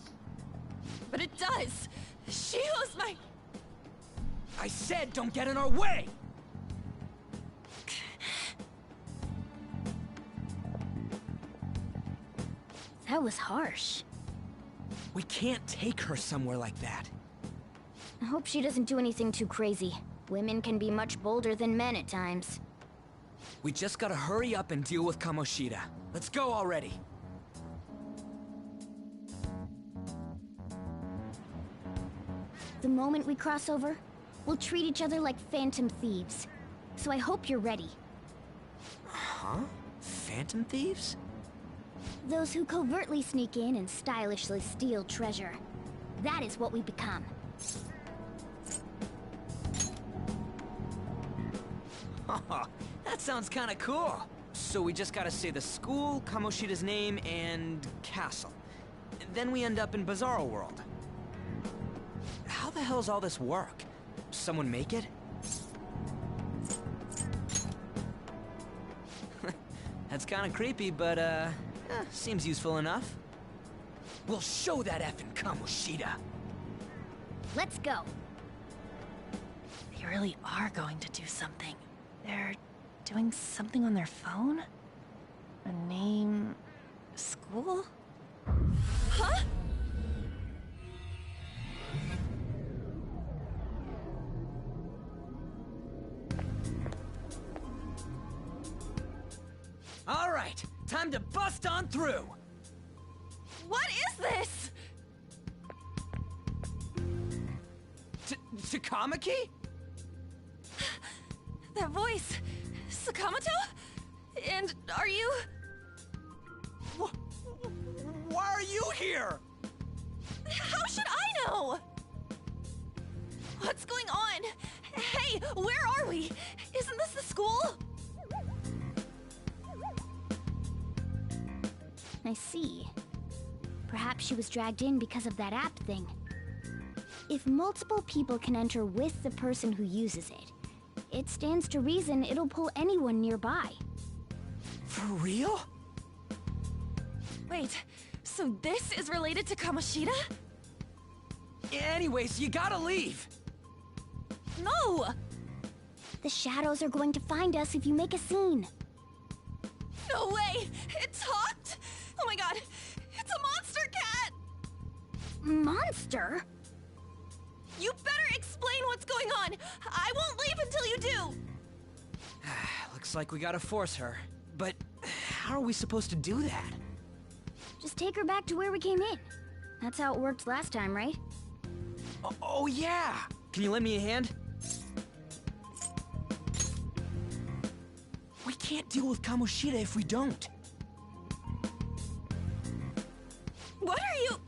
But it does! Shiho's my... I said don't get in our way! That was harsh. We can't take her somewhere like that. I hope she doesn't do anything too crazy. Women can be much bolder than men at times. We just gotta hurry up and deal with Kamoshida. Let's go already. The moment we cross over, we'll treat each other like phantom thieves. So I hope you're ready. Huh? Phantom thieves? Those who covertly sneak in and stylishly steal treasure. That is what we become. That sounds kinda cool. So we just gotta say the school, Kamoshida's name, and castle. Then we end up in Bizarro World. How the hell's all this work? Someone make it? That's kinda creepy, but seems useful enough. We'll show that effing Kamoshida. Let's go. They really are going to do something. They're doing something on their phone? A name... school? Huh? All right, time to bust on through. What is this? Takamaki? That voice. Sakamoto? And are you... Why are you here? How should I know? What's going on? Hey, where are we? Isn't this the school? I see. Perhaps she was dragged in because of that app thing. If multiple people can enter with the person who uses it, it stands to reason it'll pull anyone nearby. For real? Wait, so this is related to Kamoshida? Anyways, you gotta leave. No! The shadows are going to find us if you make a scene. No way! It talked? Oh my god! It's a monster cat! Monster? You better explain what's going on! I won't leave until you do! Looks like we gotta force her. But how are we supposed to do that? Just take her back to where we came in. That's how it worked last time, right? Oh yeah! Can you lend me a hand? We can't deal with Kamoshida if we don't. What are you...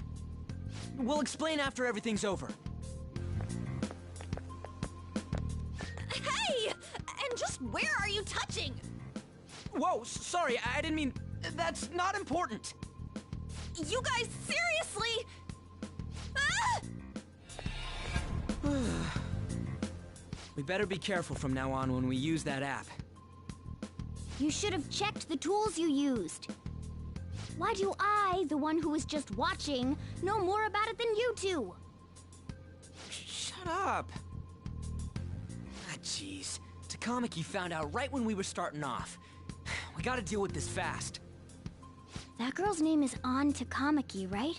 We'll explain after everything's over. Hey! And just where are you touching? Whoa, sorry, I didn't mean... That's not important. You guys, seriously? Ah! We better be careful from now on when we use that app. You should have checked the tools you used. Why do I, the one who was just watching, know more about it than you two? Shut up. Ah, jeez. Takamaki found out right when we were starting off. We gotta deal with this fast. That girl's name is An Takamaki, right?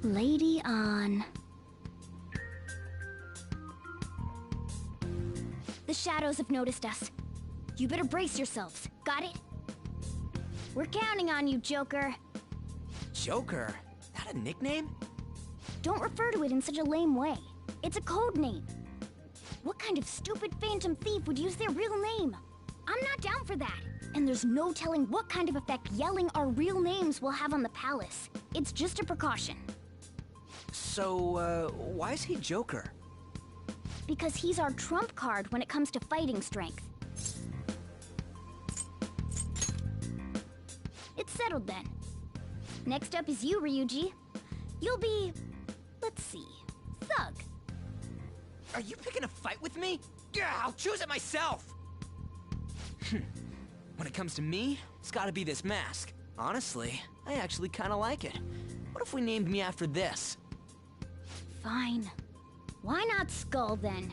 Lady An. The shadows have noticed us. You better brace yourselves. Got it? We're counting on you, Joker. Joker? That a nickname? Don't refer to it in such a lame way. It's a code name. What kind of stupid phantom thief would use their real name? I'm not down for that. And there's no telling what kind of effect yelling our real names will have on the palace. It's just a precaution. So, why is he Joker? Because he's our trump card when it comes to fighting strength. It's settled then. Next up is you, Ryuji. You'll be... let's see... Thug. Are you picking a fight with me? Yeah, I'll choose it myself! When it comes to me, it's gotta be this mask. Honestly, I actually kinda like it. What if we named me after this? Fine. Why not Skull, then?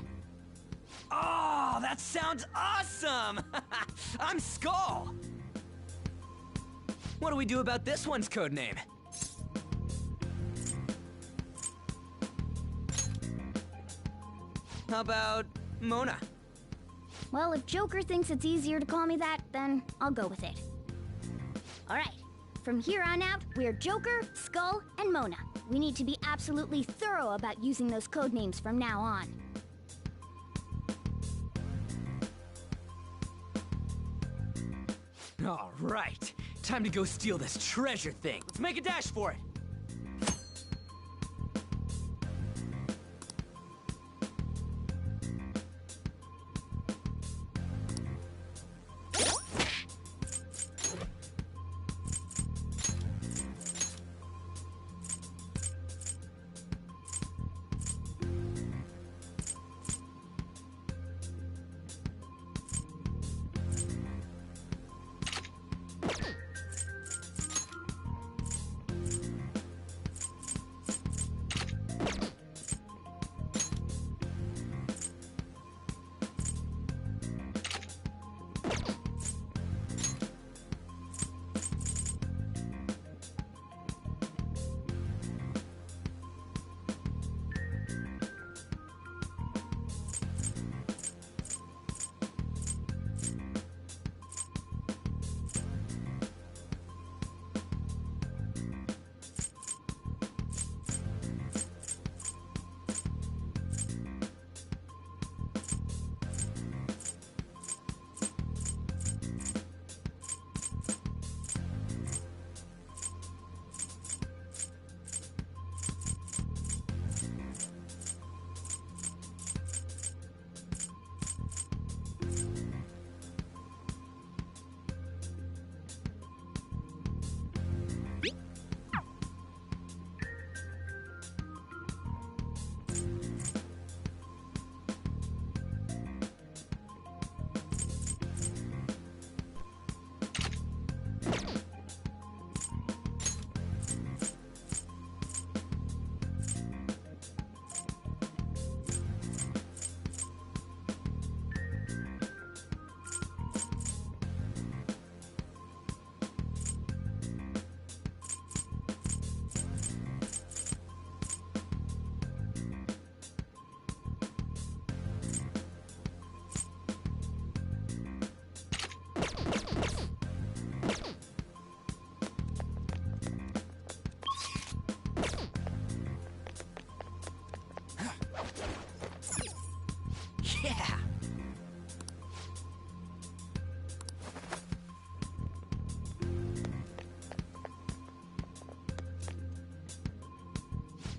Oh, that sounds awesome! I'm Skull! What do we do about this one's code name? How about Mona? Well, if Joker thinks it's easier to call me that, then I'll go with it. Alright, from here on out, we're Joker, Skull, and Mona. We need to be absolutely thorough about using those code names from now on. All right, time to go steal this treasure thing. Let's make a dash for it. Yeah!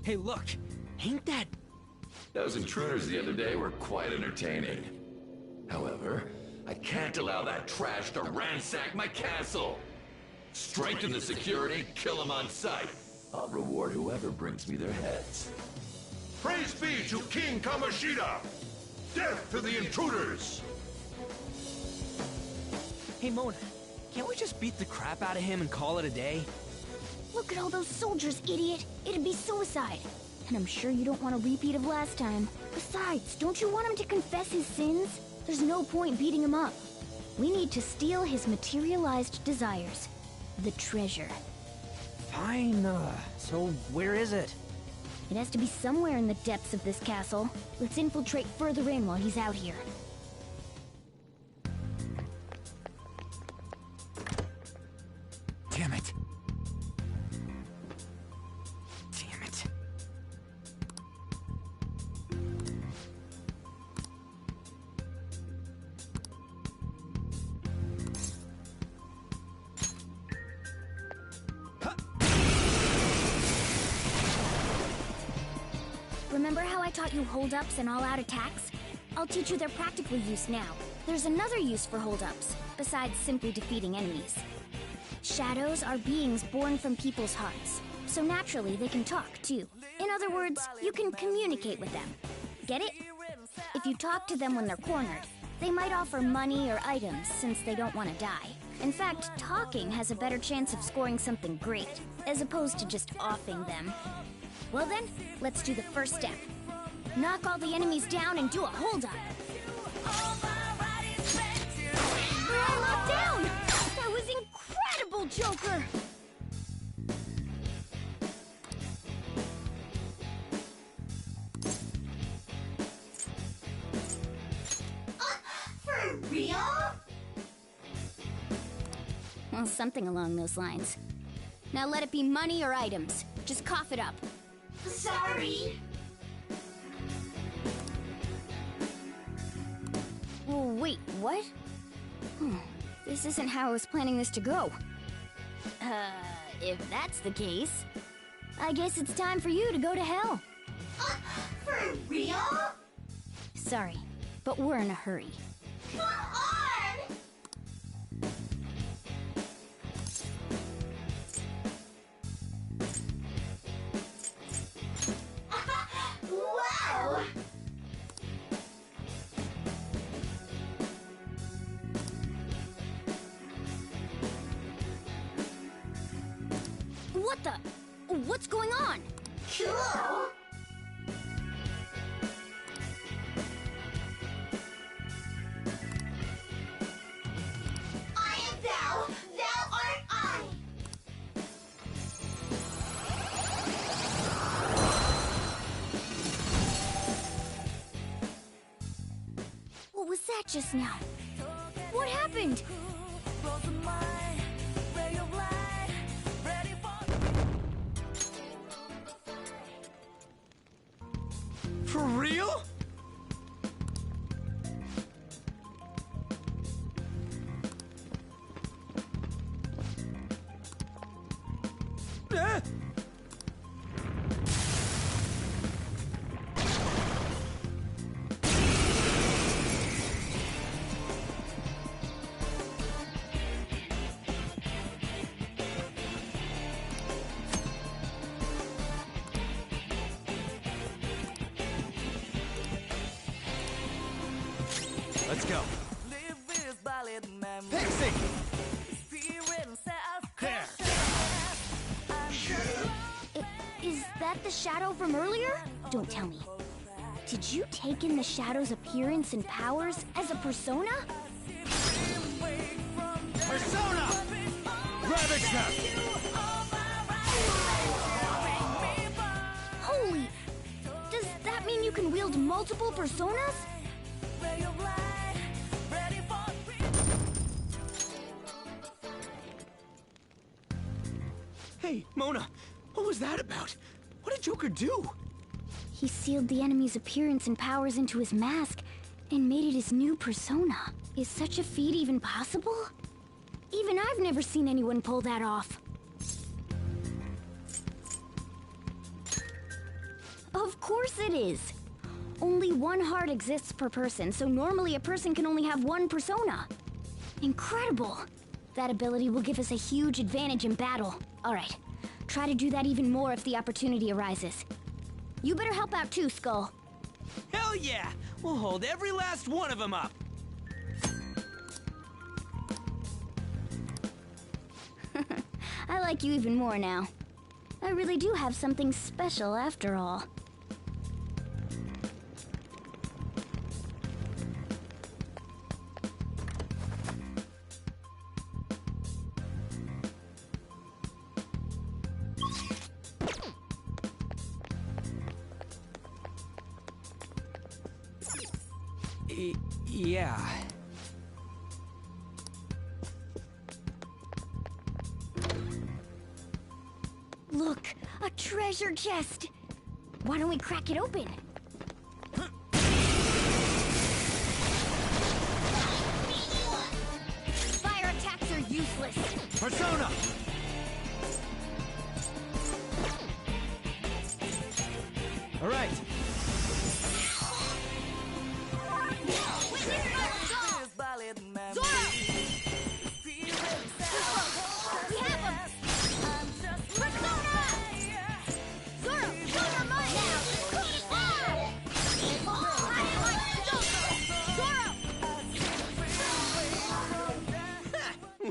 Hey, look! Ain't that... Those intruders the other day were quite entertaining. However, I can't allow that trash to ransack my castle! Strengthen the security, kill them on sight. I'll reward whoever brings me their heads. Praise be to King Kamoshida! Death to the intruders! Hey, Mona, can't we just beat the crap out of him and call it a day? Look at all those soldiers, idiot! It'd be suicide. And I'm sure you don't want a repeat of last time. Besides, don't you want him to confess his sins? There's no point beating him up. We need to steal his materialized desires. The treasure. Fine, so where is it? It has to be somewhere in the depths of this castle. Let's infiltrate further in while he's out here. Damn it. Damn it. Remember how I taught you hold-ups and all-out attacks? I'll teach you their practical use now. There's another use for hold-ups, besides simply defeating enemies. Shadows are beings born from people's hearts, so naturally they can talk, too. In other words, you can communicate with them. Get it? If you talk to them when they're cornered, they might offer money or items since they don't want to die. In fact, talking has a better chance of scoring something great, as opposed to just offing them. Well then, let's do the first step. Knock all the enemies down and do a hold-up. We're all locked down! That was incredible! careful, Joker! For real? Well, something along those lines. Now let it be money or items. Just cough it up. Sorry. Oh, wait, what? This isn't how I was planning this to go. If that's the case, I guess it's time for you to go to hell. For real? Sorry, but we're in a hurry. Come on! Wow! What the? What's going on? Cool! I am thou, thou art I! What was that just now? What happened? For real? Let's go. Pixie! There! Is that the shadow from earlier? Don't tell me. Did you take in the shadow's appearance and powers as a persona? Persona! Ravage them! Holy! Does that mean you can wield multiple personas? Hey, Mona, what was that about? What did Joker do? He sealed the enemy's appearance and powers into his mask and made it his new persona. Is such a feat even possible? Even I've never seen anyone pull that off. Of course it is. Only one heart exists per person, so normally a person can only have one persona. Incredible! That ability will give us a huge advantage in battle. Alright, try to do that even more if the opportunity arises. You better help out too, Skull. Hell yeah! We'll hold every last one of them up! I like you even more now. I really do have something special after all. Yeah. Look, a treasure chest! Why don't we crack it open? Fire attacks are useless! Persona! Alright.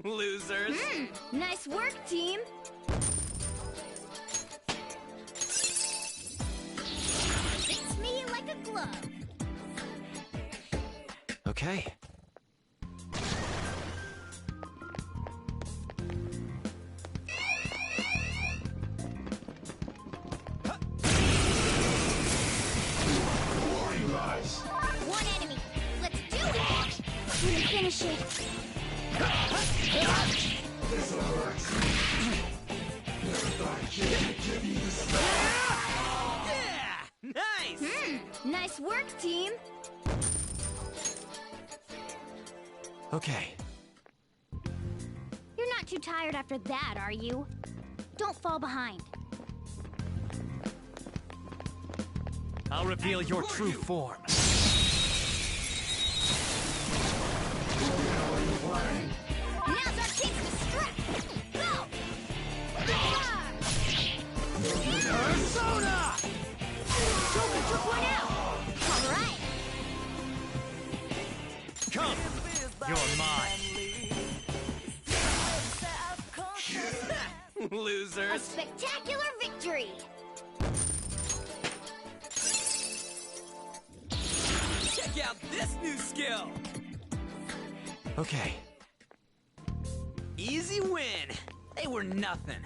Losers. Nice work, team! Fits me like a glove. Okay. Couldn't finish it. Yeah! Nice! Nice work, team. Okay. You're not too tired after that, are you? Don't fall behind. I'll reveal your true form. Now's our chance to strike! Go! Persona! Joker took one out! Alright! Come! You're mine! A Losers! spectacular victory! Check out this new skill! Okay. Easy win! They were nothing.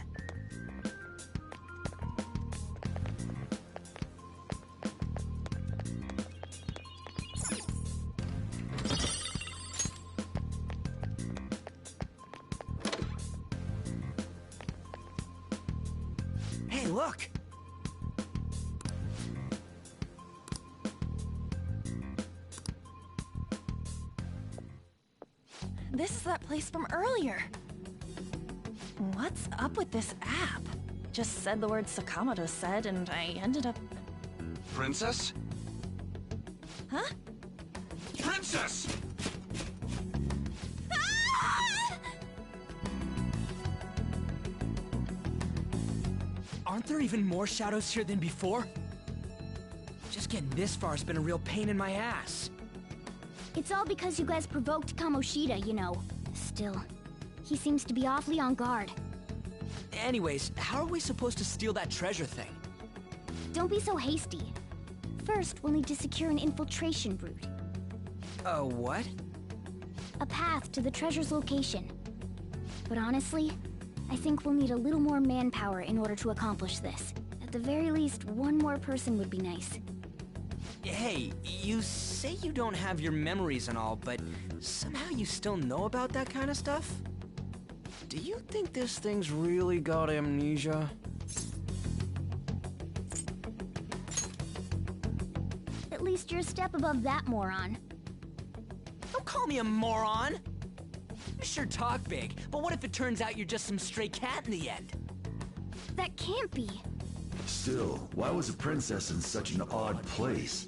Hey, look! This is that place from earlier. What's up with this app? Just said the word Sakamoto said, and I ended up... Princess? Huh? Princess! Aren't there even more shadows here than before? Just getting this far has been a real pain in my ass. It's all because you guys provoked Kamoshida, you know. Still, he seems to be awfully on guard. Anyways, how are we supposed to steal that treasure thing? Don't be so hasty. First, we'll need to secure an infiltration route. What? A path to the treasure's location. But honestly, I think we'll need a little more manpower in order to accomplish this. At the very least, one more person would be nice. Hey, you say you don't have your memories and all, but somehow you still know about that kind of stuff? Do you think this thing's really got amnesia? At least you're a step above that, moron. Don't call me a moron! You sure talk big, but what if it turns out you're just some stray cat in the end? That can't be. Still, why was a princess in such an odd place?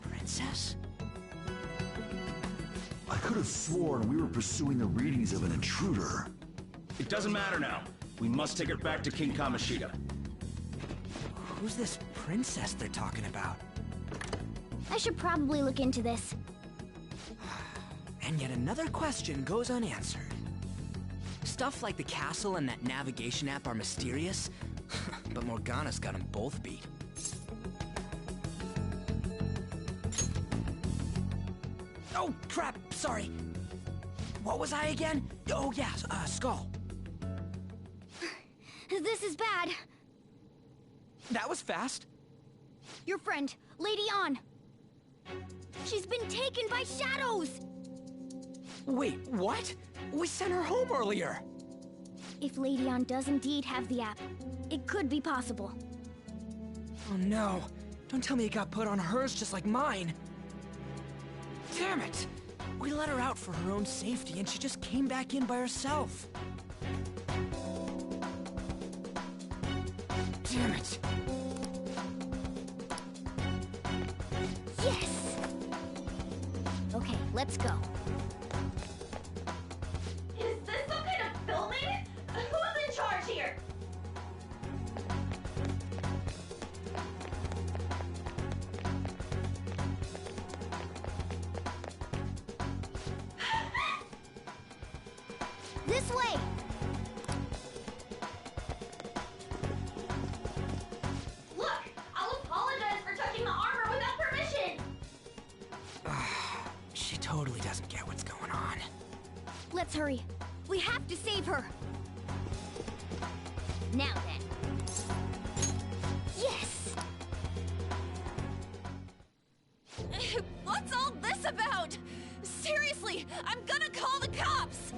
Princess? I could have sworn we were pursuing the readings of an intruder. It doesn't matter now. We must take her back to King Kamoshida. Who's this princess they're talking about? I should probably look into this. And yet another question goes unanswered. Stuff like the castle and that navigation app are mysterious, but Morgana's got them both beat. Oh, crap, sorry. What was I again? Oh, yeah, Skull. This is bad. That was fast. Your friend, Lady An. She's been taken by shadows! Wait, what? We sent her home earlier. If Lady An does indeed have the app, it could be possible. Oh no, don't tell me it got put on hers just like mine. Damn it! We let her out for her own safety and she just came back in by herself. Damn it! Yes! Okay, let's go. Is this some kind of filming? Who's in charge here? This way! Look! I'll apologize for touching the armor without permission! She totally doesn't get what's going on. Let's hurry. We have to save her. Now then. Yes! What's all this about? Seriously, I'm gonna call the cops!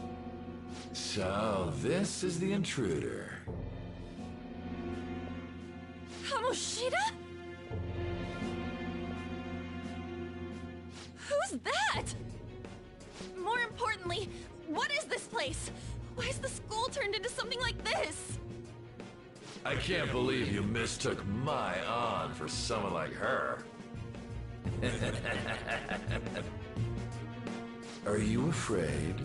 So, this is the intruder. Kamoshida? Who's that? More importantly, what is this place? Why is the school turned into something like this? I can't believe you mistook my An for someone like her. Are you afraid?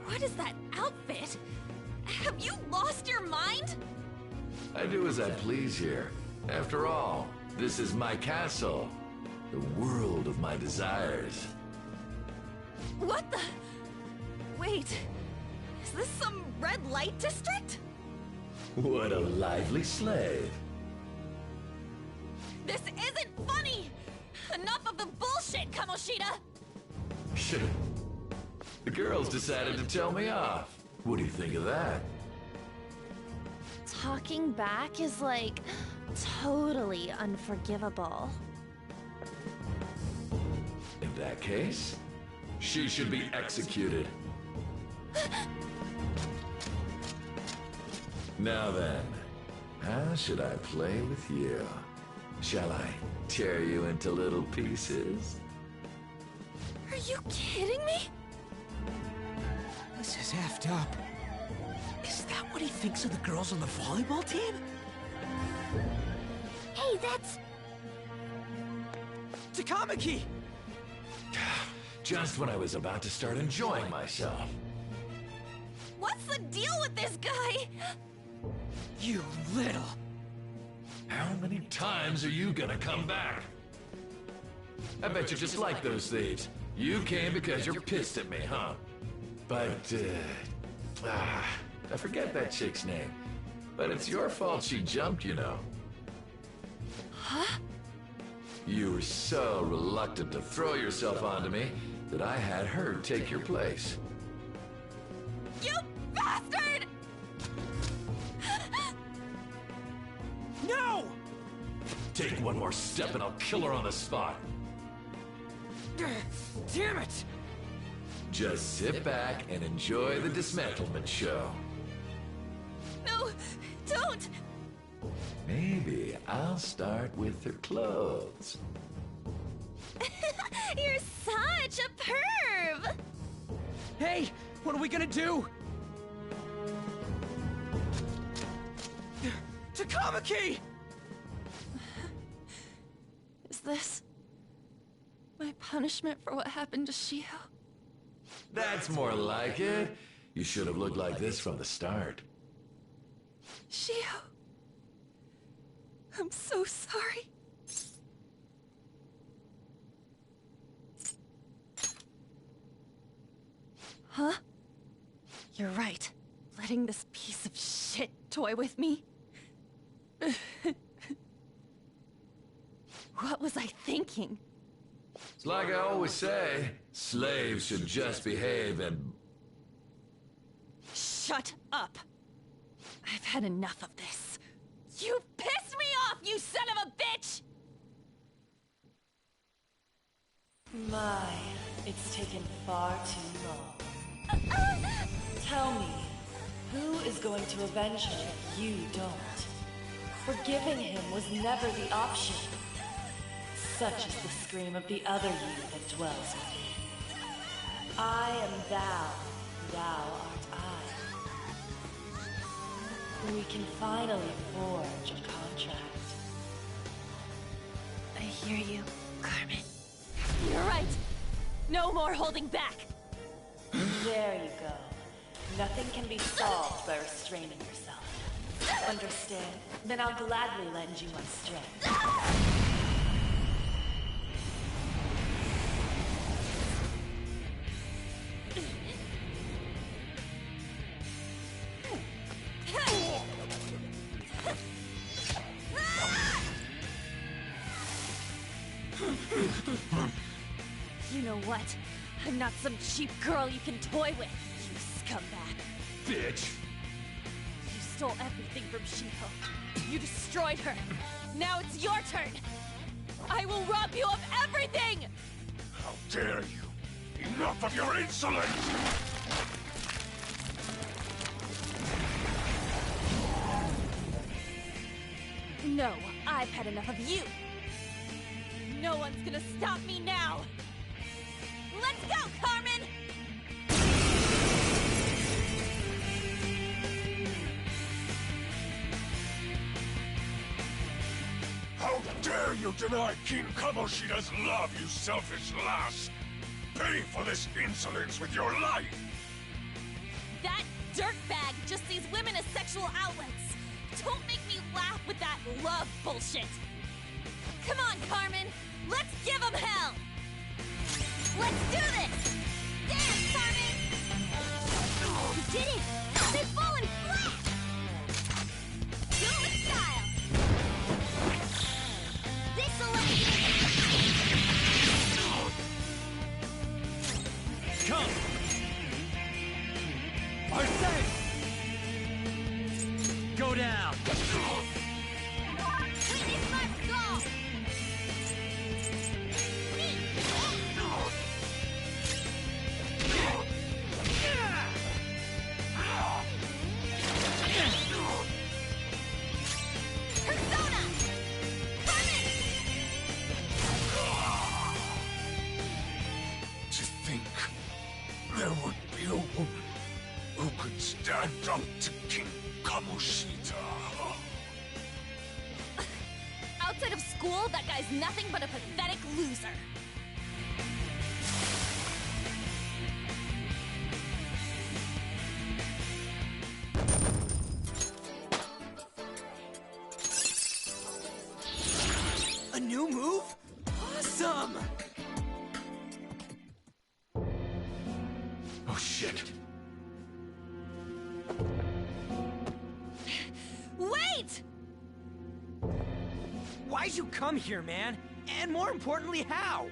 What is that outfit? Have you lost your mind? I do as I please here. After all, this is my castle. The world of my desires. What the? Wait, is this some red light district? What a lively slave. This isn't funny! Enough of the bullshit, Kamoshida! The girls decided to tell me off. What do you think of that? Talking back is like totally unforgivable. In that case, she should be executed. Now then, how should I play with you? Shall I tear you into little pieces? Are you kidding me? This is effed up. Is that what he thinks of the girls on the volleyball team? Hey, that's... Takamaki! Just when I was about to start enjoying myself. What's the deal with this guy? You little... How many times are you gonna come back? I bet you just like those thieves. You came because you're pissed at me, huh? But, I forget that chick's name. But it's your fault she jumped, you know. Huh? You were so reluctant to throw yourself onto me that I had her take your place. You bastard! No! Take one more step and I'll kill her on the spot. Damn it! Just sit back and enjoy the dismantlement show. No, don't! Maybe I'll start with her clothes. You're such a perv! Hey, what are we gonna do? Takamaki! Is this my punishment for what happened to Shio? That's more like it. You should have looked like this from the start. Shio, I'm so sorry. Huh? You're right. Letting this piece of shit toy with me? What was I thinking? It's like I always say, slaves should just behave and... Shut up! I've had enough of this. You pissed me off, you son of a bitch! My, it's taken far too long. Tell me, who is going to avenge him if you don't? Forgiving him was never the option. Such is the scream of the other you that dwells within. I am thou, thou art I. We can finally forge a contract. I hear you, Carmen. You're right! No more holding back! There you go. Nothing can be solved by restraining yourself. Understand? Then I'll gladly lend you my strength. You know what? I'm not some cheap girl you can toy with, you scumbag. Bitch! You stole everything from Shiho. You destroyed her. Now it's your turn. I will rob you of everything! How dare you! Enough of your insolence! No, I've had enough of you. No one's gonna stop me now. Let's go, Carmen! How dare you deny King Kamoshida's love, you selfish lass! Pay for this insolence with your life! That dirtbag just sees women as sexual outlets. Don't make me laugh with that love bullshit. Come on, Carmen. Let's give them hell. Let's do this. Dance, Carmen. You did it. They've fallen flat. Do it with style. This'll Come! Marseille! Go down! Witness my resolve. Persona! Carmen! To think there would be a woman who could stand up to King Kamoshida. Outside of school, that guy's nothing but a pathetic loser. A new move? Awesome! Oh shit. Wait! Why'd you come here, man? And more importantly, how?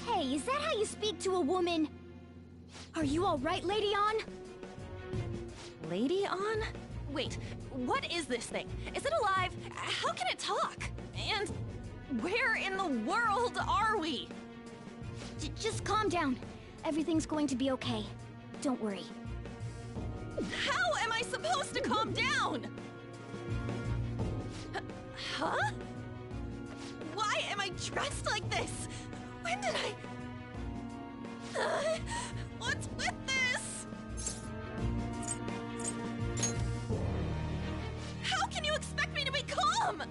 Hey, is that how you speak to a woman? Are you all right, Lady On? Lady On? Wait, what is this thing? Is it alive? How can it talk? And where in the world are we? Just calm down. Everything's going to be okay. Don't worry. How am I supposed to calm down? Huh? Why am I dressed like this? When did I... what's with this? How can you expect me to be calm?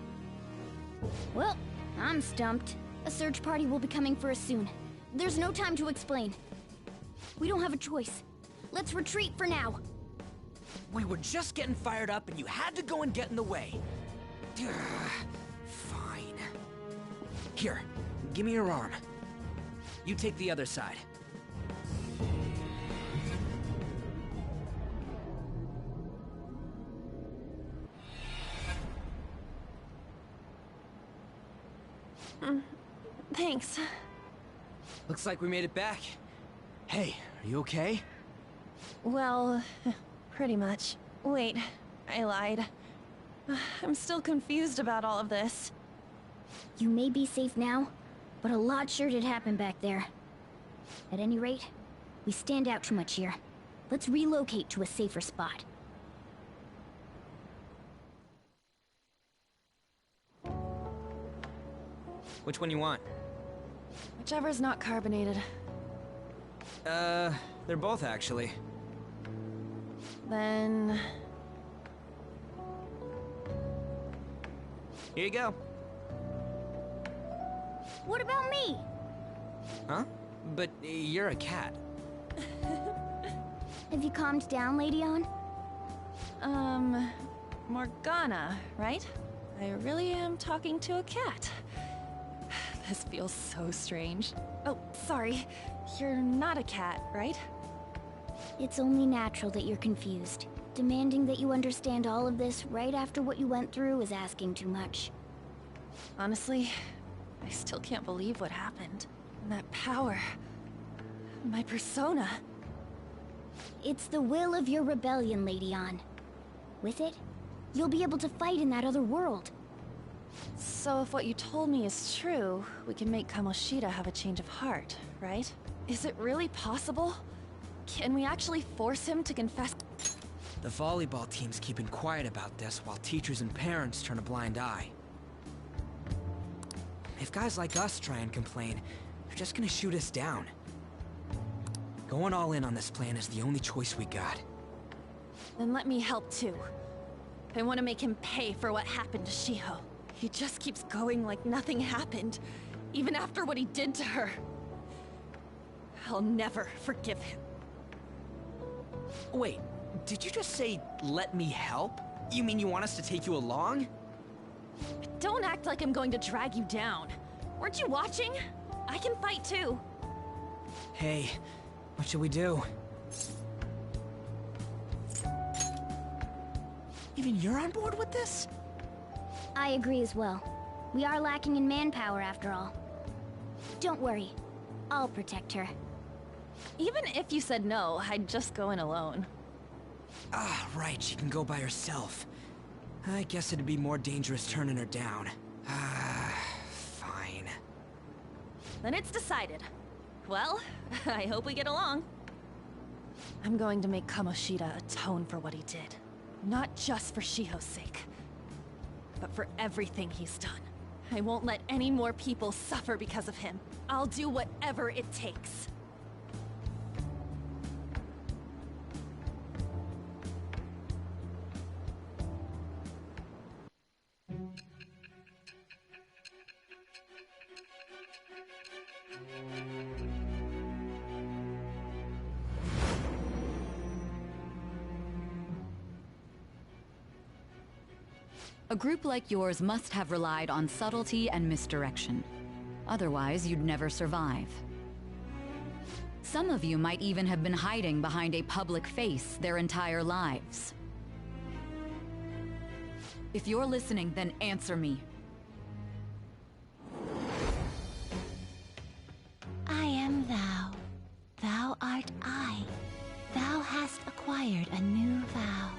Well, I'm stumped. A search party will be coming for us soon. There's no time to explain. We don't have a choice. Let's retreat for now. We were just getting fired up and you had to go and get in the way. Fine. Here, give me your arm. You take the other side. Thanks. Looks like we made it back. Hey, are you okay? Well, pretty much. Wait, I lied. I'm still confused about all of this. You may be safe now, but a lot sure did happen back there. At any rate, we stand out too much here. Let's relocate to a safer spot. Which one you want? Whichever's not carbonated. They're both actually. Then... Here you go. What about me? Huh? But you're a cat. Have you calmed down, Lady On? Morgana, right? I really am talking to a cat. This feels so strange. Oh, sorry. You're not a cat, right? It's only natural that you're confused. Demanding that you understand all of this right after what you went through is asking too much. Honestly, I still can't believe what happened. And that power... my persona... It's the will of your rebellion, Lady On. With it, you'll be able to fight in that other world. So if what you told me is true, we can make Kamoshida have a change of heart, right? Is it really possible? Can we actually force him to confess? The volleyball team's keeping quiet about this while teachers and parents turn a blind eye. If guys like us try and complain, they're just gonna shoot us down. Going all in on this plan is the only choice we got. Then let me help too. I want to make him pay for what happened to Shiho. He just keeps going like nothing happened, even after what he did to her. I'll never forgive him. Wait, did you just say, let me help? You mean you want us to take you along? Don't act like I'm going to drag you down. Weren't you watching? I can fight too. Hey, what should we do? Even you're on board with this? I agree as well. We are lacking in manpower after all. Don't worry. I'll protect her. Even if you said no, I'd just go in alone. Ah, right, she can go by herself. I guess it'd be more dangerous turning her down. Ah, fine. Then it's decided. Well, I hope we get along. I'm going to make Kamoshida atone for what he did. Not just for Shiho's sake, but for everything he's done. I won't let any more people suffer because of him. I'll do whatever it takes. A group like yours must have relied on subtlety and misdirection. Otherwise, you'd never survive. Some of you might even have been hiding behind a public face their entire lives. If you're listening, then answer me. I am thou. Thou art I. Thou hast acquired a new vow.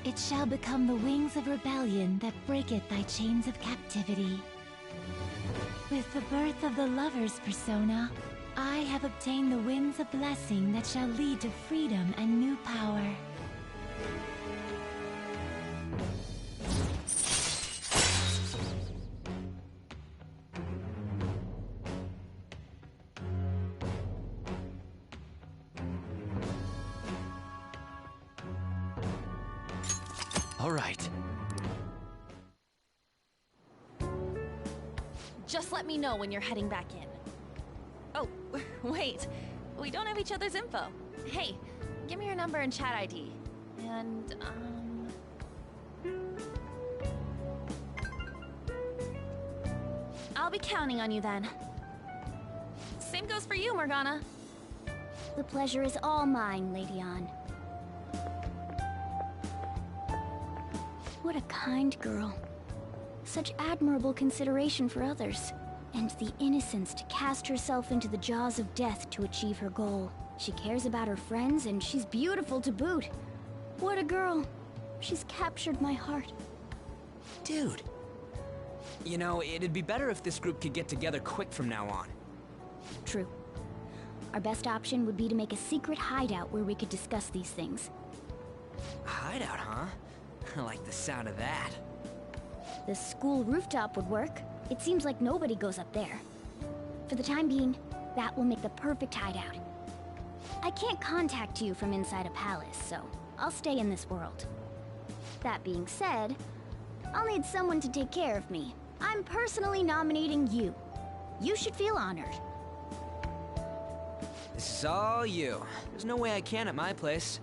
It shall become the wings of rebellion that breaketh thy chains of captivity. With the birth of the lover's persona, I have obtained the winds of blessing that shall lead to freedom and new power. All right. Just let me know when you're heading back in. Oh, wait. We don't have each other's info. Hey, give me your number and chat ID. And, I'll be counting on you then. Same goes for you, Morgana. The pleasure is all mine, Lady Ann. What a kind girl. Such admirable consideration for others. And the innocence to cast herself into the jaws of death to achieve her goal. She cares about her friends, and she's beautiful to boot. What a girl. She's captured my heart. Dude. You know, it'd be better if this group could get together quick from now on. True. Our best option would be to make a secret hideout where we could discuss these things. A hideout, huh? I like the sound of that. The school rooftop would work. It seems like nobody goes up there. For the time being, that will make the perfect hideout. I can't contact you from inside a palace, so I'll stay in this world. That being said, I'll need someone to take care of me. I'm personally nominating you. You should feel honored. This is all you. There's no way I can at my place.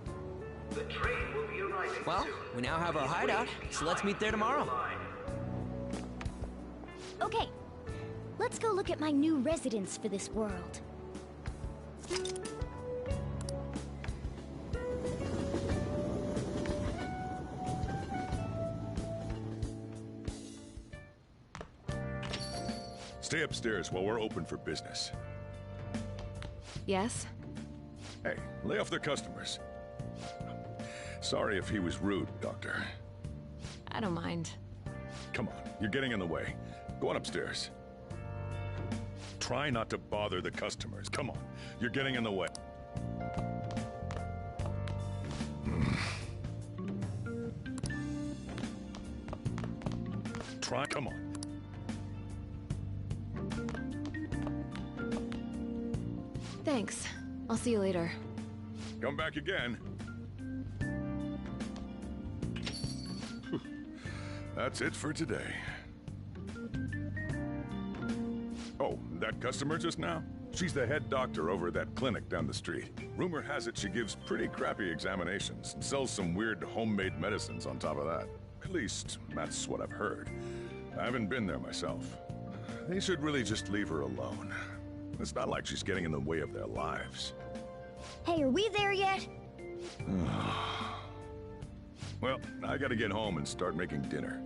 The train will be arriving Well, soon. we now have our hideout, so let's meet there tomorrow. Okay, let's go look at my new residence for this world. Stay upstairs while we're open for business. Yes? Hey, lay off the customers. Sorry if he was rude, Doctor. I don't mind. Come on, you're getting in the way. Go on upstairs. Try not to bother the customers. Come on, you're getting in the way. Come on. Thanks. I'll see you later. Come back again. That's it for today. Oh, that customer just now? She's the head doctor over at that clinic down the street. Rumor has it she gives pretty crappy examinations and sells some weird homemade medicines on top of that. At least, that's what I've heard. I haven't been there myself. They should really just leave her alone. It's not like she's getting in the way of their lives. Hey, are we there yet? Well, I gotta get home and start making dinner.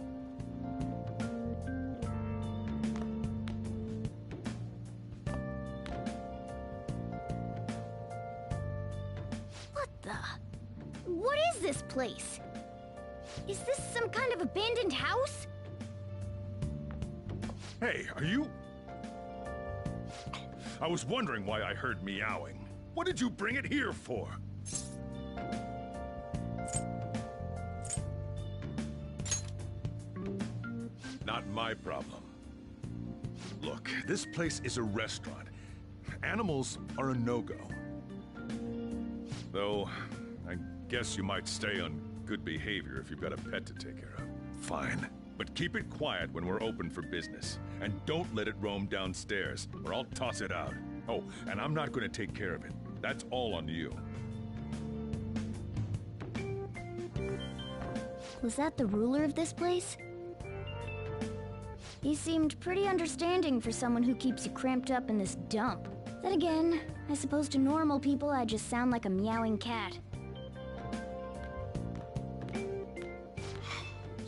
What the? What is this place? Is this some kind of abandoned house? Hey, are you... I was wondering why I heard meowing. What did you bring it here for? Not my problem. Look, this place is a restaurant. Animals are a no-go. Though, I guess you might stay on good behavior if you've got a pet to take care of. Fine. But keep it quiet when we're open for business. And don't let it roam downstairs, or I'll toss it out. Oh, and I'm not going to take care of it. That's all on you. Was that the ruler of this place? He seemed pretty understanding for someone who keeps you cramped up in this dump. Then again, I suppose to normal people I just sound like a meowing cat.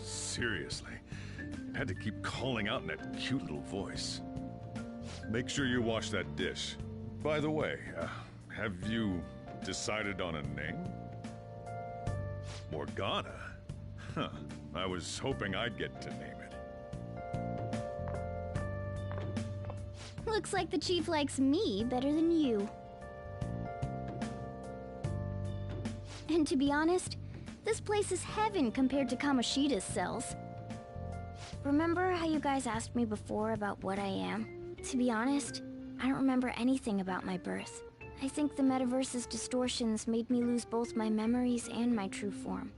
Seriously. Had to keep calling out in that cute little voice. Make sure you wash that dish. By the way, have you decided on a name? Morgana? Huh. I was hoping I'd get to name it. Looks like the chief likes me better than you. And to be honest, this place is heaven compared to Kamoshida's cells. Remember how you guys asked me before about what I am? To be honest, I don't remember anything about my birth. I think the metaverse's distortions made me lose both my memories and my true form.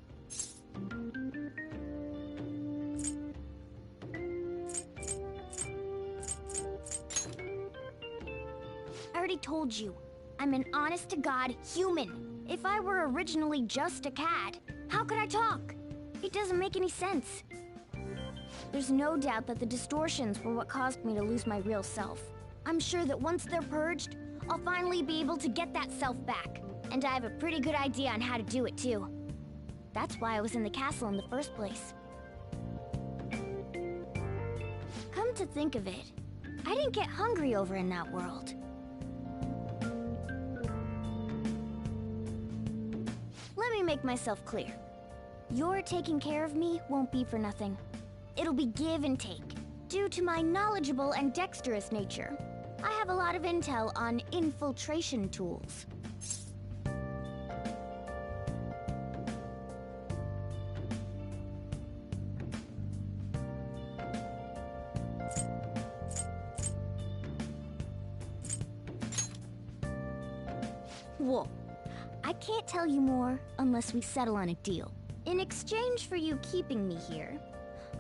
I already told you, I'm an honest-to-God human. If I were originally just a cat, how could I talk? It doesn't make any sense. There's no doubt that the distortions were what caused me to lose my real self. I'm sure that once they're purged, I'll finally be able to get that self back. And I have a pretty good idea on how to do it too. That's why I was in the castle in the first place. Come to think of it, I didn't get hungry over in that world. Let me make myself clear. Your taking care of me won't be for nothing. It'll be give and take. Due to my knowledgeable and dexterous nature, I have a lot of intel on infiltration tools. Whoa. I can't tell you more unless we settle on a deal. In exchange for you keeping me here,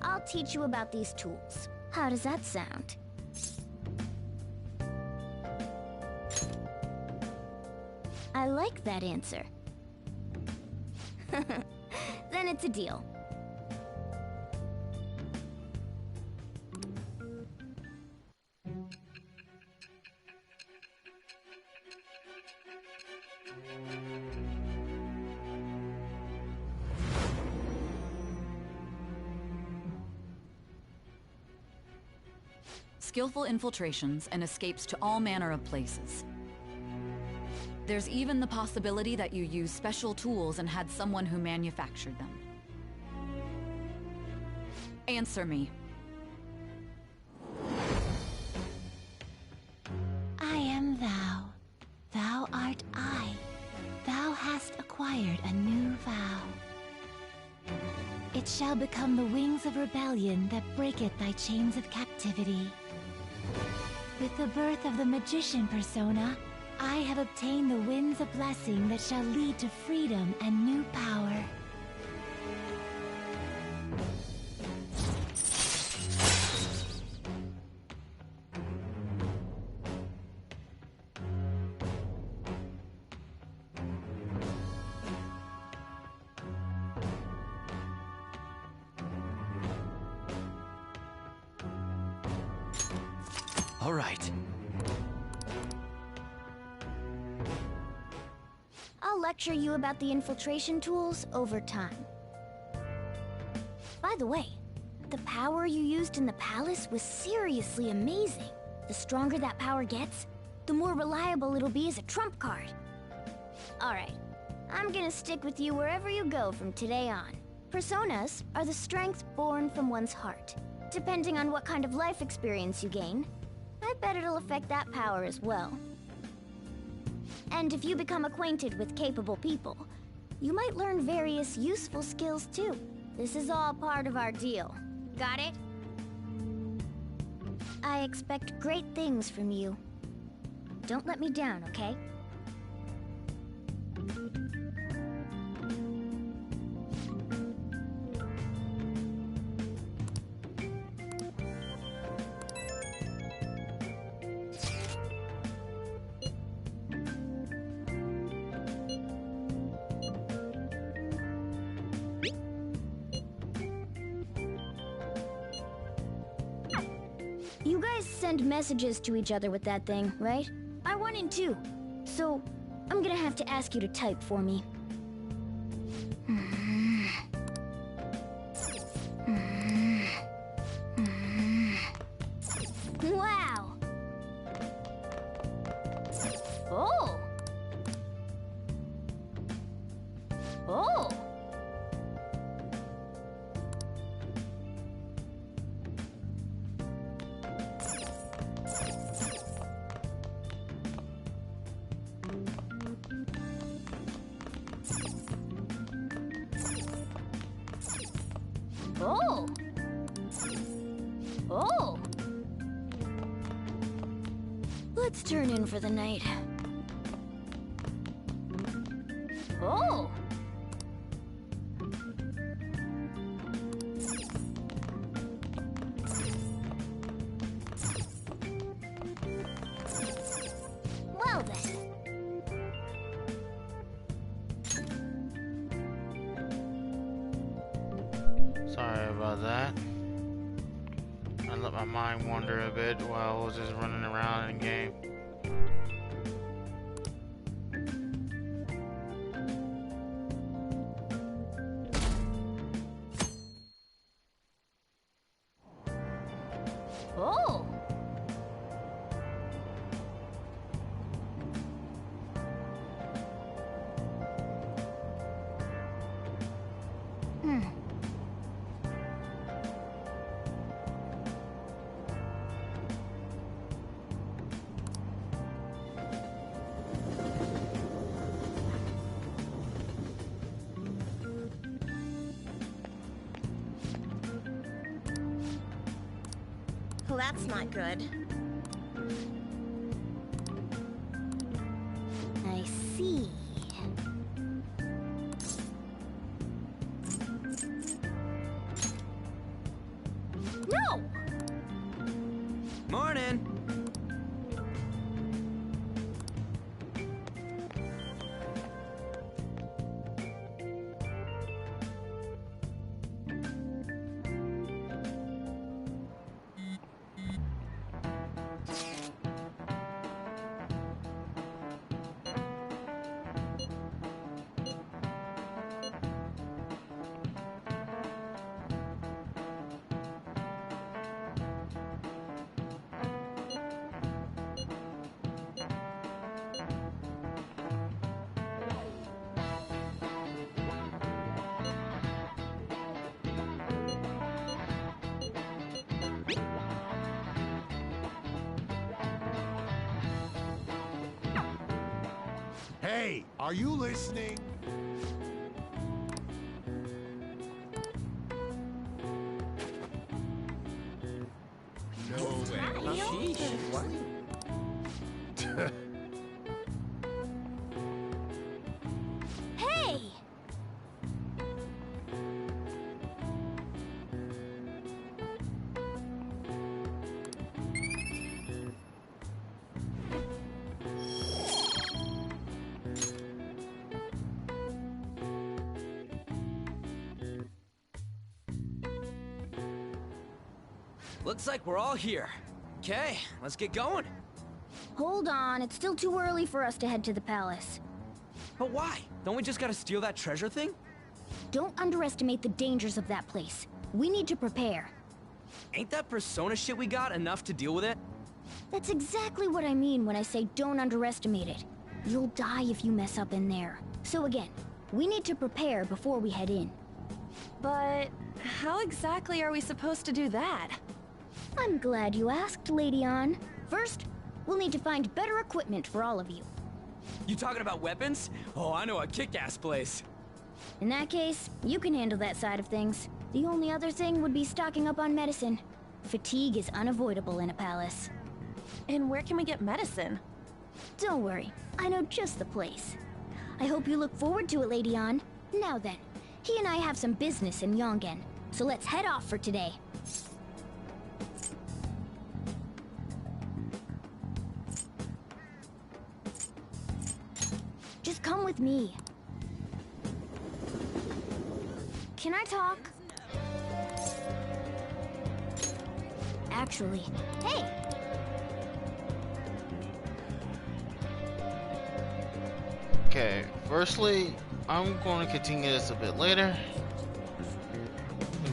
I'll teach you about these tools. How does that sound? I like that answer. Then it's a deal. Skillful infiltrations and escapes to all manner of places. There's even the possibility that you used special tools and had someone who manufactured them. Answer me. I am thou. Thou art I. Thou hast acquired a new vow. It shall become the wings of rebellion that breaketh thy chains of captivity. With the birth of the magician persona, I have obtained the winds of blessing that shall lead to freedom and new power. All right. I'll lecture you about the infiltration tools over time. By the way, the power you used in the palace was seriously amazing. The stronger that power gets, the more reliable it'll be as a trump card. Alright, I'm gonna stick with you wherever you go from today on. Personas are the strength born from one's heart. Depending on what kind of life experience you gain, I bet it'll affect that power as well. And if you become acquainted with capable people, you might learn various useful skills too. This is all part of our deal. Got it? I expect great things from you. Don't let me down, okay? You guys send messages to each other with that thing, right? I want in too. So, I'm gonna have to ask you to type for me. Wow! Oh! Oh! Oh! Oh! Let's turn in for the night. Oh! Well then. Sorry about that. I let my mind wander a bit while I was just running around in the game. Oh! Well, that's not good. I see. No! Morning! Hey, are you listening? No way. Sheesh. What? Hey! Looks like we're all here. Okay, let's get going. Hold on, it's still too early for us to head to the palace. But why? Don't we just gotta steal that treasure thing? Don't underestimate the dangers of that place. We need to prepare. Ain't that persona shit we got enough to deal with it? That's exactly what I mean when I say don't underestimate it. You'll die if you mess up in there. So again, we need to prepare before we head in. But how exactly are we supposed to do that? I'm glad you asked, Lady Ann. First, we'll need to find better equipment for all of you. You talking about weapons? Oh, I know a kick-ass place. In that case, you can handle that side of things. The only other thing would be stocking up on medicine. Fatigue is unavoidable in a palace. And where can we get medicine? Don't worry, I know just the place. I hope you look forward to it, Lady Ann. Now then, he and I have some business in Yongen, so let's head off for today. Just come with me. Can I talk? Actually, hey! Okay, firstly, I'm going to continue this a bit later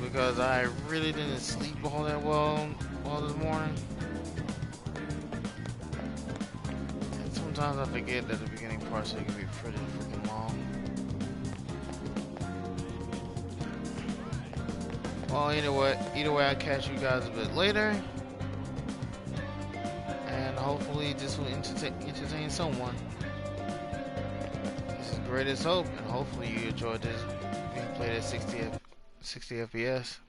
because I really didn't sleep all that well this morning. And sometimes I forget that the beginning parts can be pretty freaking long. Well, either way, I'll catch you guys a bit later, and hopefully this will entertain someone. This is Greatest Hope, and hopefully you enjoyed this being played at 60 FPS.